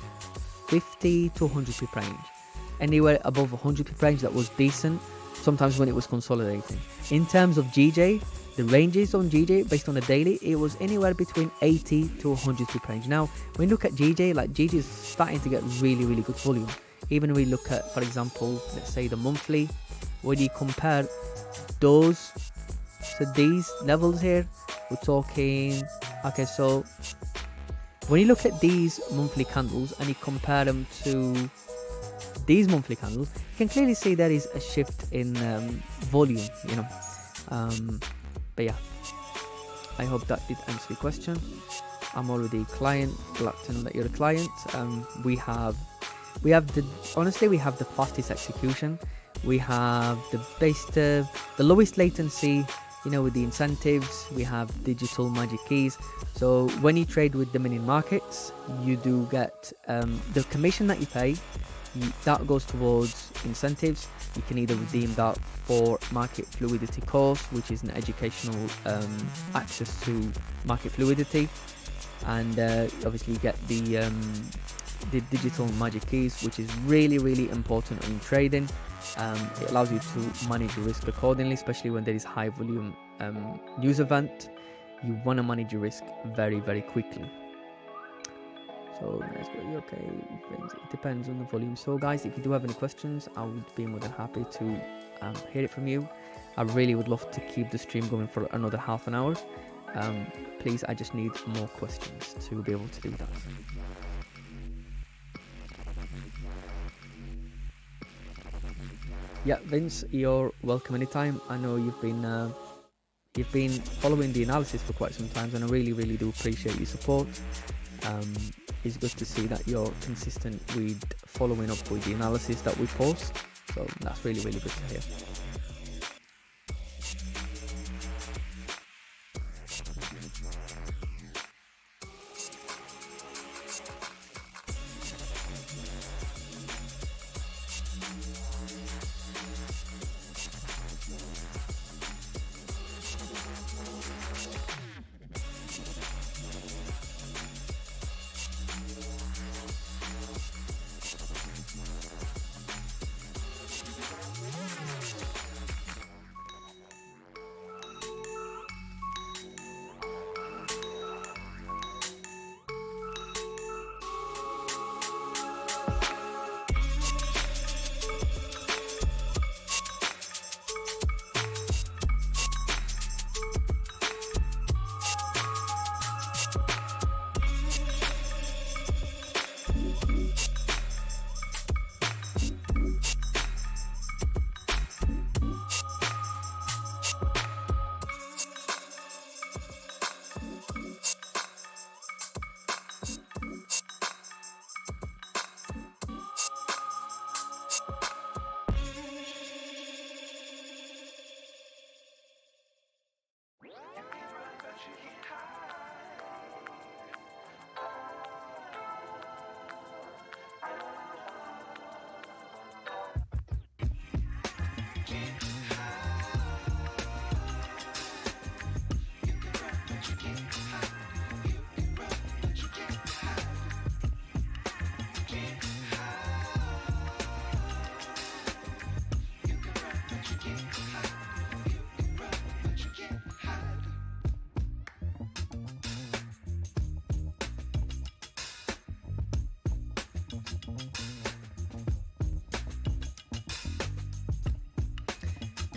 50 to 100 pip range. Anywhere above 100 pip range, that was decent, sometimes when it was consolidating. In terms of GJ, the ranges on GJ based on a daily, it was anywhere between 80 to 100 pip range. Now when you look at GJ, like GJ is starting to get really good volume. Even when we look at, for example, let's say the monthly, when you compare those to these levels here, we're talking, okay, so when you look at these monthly candles and you compare them to these monthly candles, you can clearly see there is a shift in volume, but yeah, I hope that did answer your question. I'm already a client, glad to know that you're a client. We have the fastest execution. We have the lowest latency, with the incentives. We have digital magic keys. So when you trade with the mini markets, you do get the commission that you pay, that goes towards incentives. You can either redeem that for market fluidity course, which is an educational access to market fluidity, and obviously you get the digital magic keys, which is really important in trading. It allows you to manage your risk accordingly, especially when there is high volume news event. You want to manage your risk very quickly. So let's go. Okay, it depends on the volume. So guys, if you do have any questions, I would be more than happy to hear it from you. I really would love to keep the stream going for another half an hour. Please, I just need more questions to be able to do that. Yeah, Vince, you're welcome anytime. I know you've been following the analysis for quite some time, and I really do appreciate your support. It's good to see that you're consistent with following up with the analysis that we post, so that's really good to hear.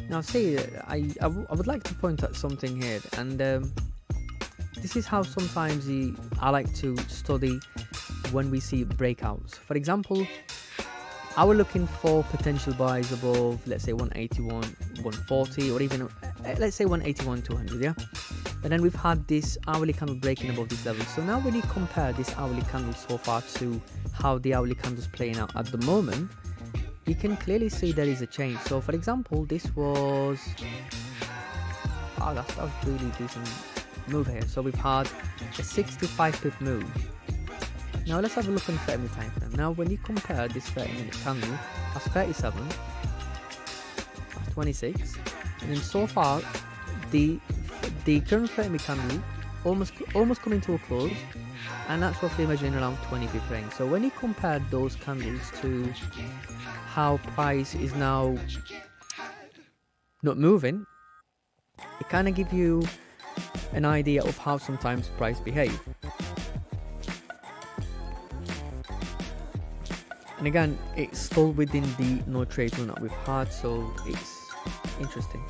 Now see, I would like to point out something here, and this is how sometimes I like to study when we see breakouts. For example, I was looking for potential buys above, let's say 181, 140, or even let's say 181, 200, yeah? And then we've had this hourly candle breaking above this level. So now when you compare this hourly candle so far to how the hourly candle is playing out at the moment, you can clearly see there is a change. So for example, this was, that was really decent move here. So we've had a 65 pip move. Now let's have a look on 30-minute time frame. Now when you compare this 30-minute candle, that's 37, that's 26, and then so far the current 30-minute candle almost coming to a close, and that's roughly measuring around 20 pip range. So when you compare those candles to how price is now not moving, it kind of gives you an idea of how sometimes price behave. And again, it's still within the no trade run that we've had, so it's interesting.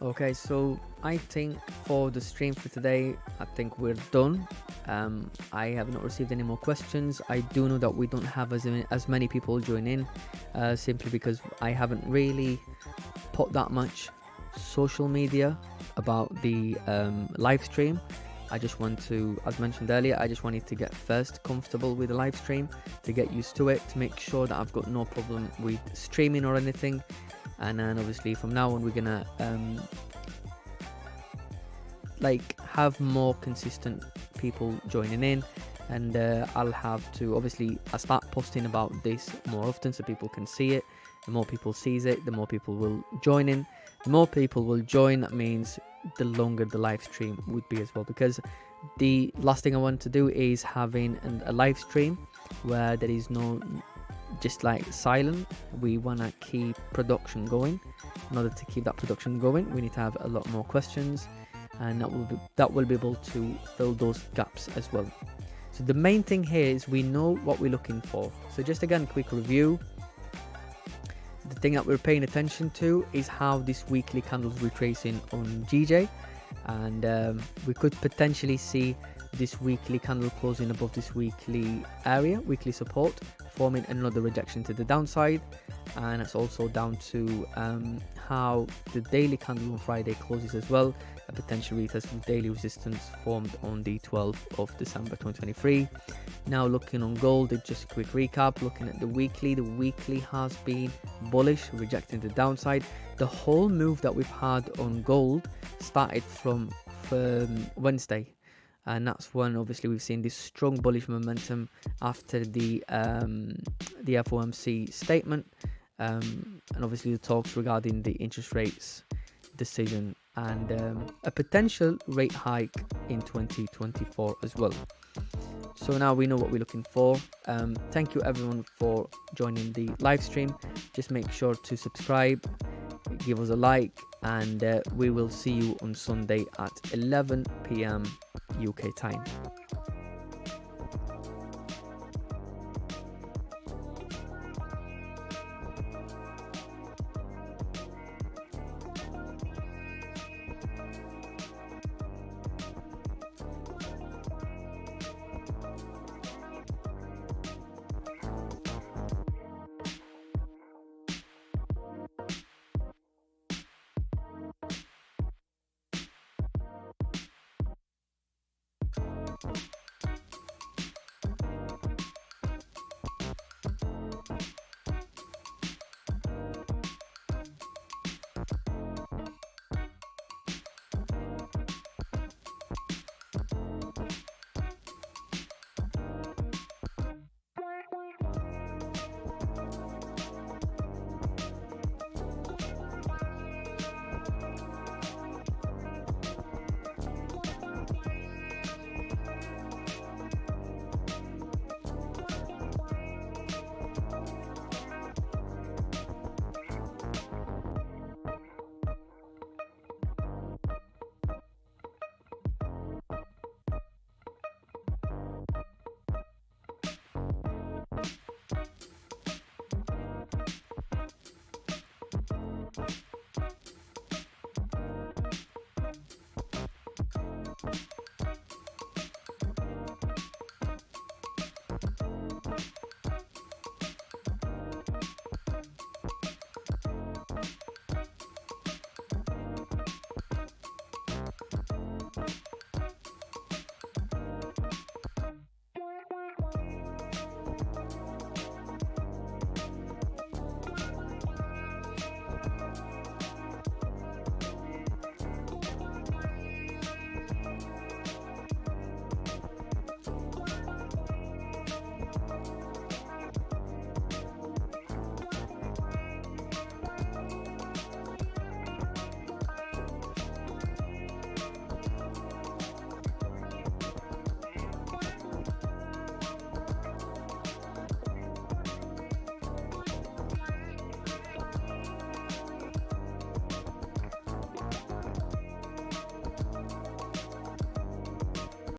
Okay, so I think for the stream for today, I think we're done. I have not received any more questions. I do know that we don't have as many people join in, simply because I haven't really put that much social media about the live stream. I just want to, as mentioned earlier, I just wanted to get first comfortable with the live stream, to get used to it, to make sure that I've got no problem with streaming or anything. And then obviously from now on we're gonna like have more consistent people joining in, and I'll have to obviously I start posting about this more often so people can see it. The more people sees it, the more people will join in. The more people will join, that means the longer the live stream would be as well, because the last thing I want to do is having a live stream where there is no just like silent. We want to keep production going. In order to keep that production going, we need to have a lot more questions, and that will be able to fill those gaps as well. So the main thing here is we know what we're looking for. So just again, quick review. The thing that we're paying attention to is how this weekly candle's retracing on GJ, and we could potentially see this weekly candle closing above this weekly area, weekly support, forming another rejection to the downside. And it's also down to how the daily candle on Friday closes as well. A potential retest of daily resistance formed on the 12th of December 2023. Now looking on gold, just a quick recap. Looking at the weekly has been bullish, rejecting the downside. The whole move that we've had on gold started from Wednesday, and that's when obviously we've seen this strong bullish momentum after the FOMC statement, and obviously the talks regarding the interest rates decision and a potential rate hike in 2024 as well. So now we know what we're looking for. Thank you everyone for joining the live stream. Just make sure to subscribe, give us a like, and we will see you on Sunday at 11 p.m. UK time.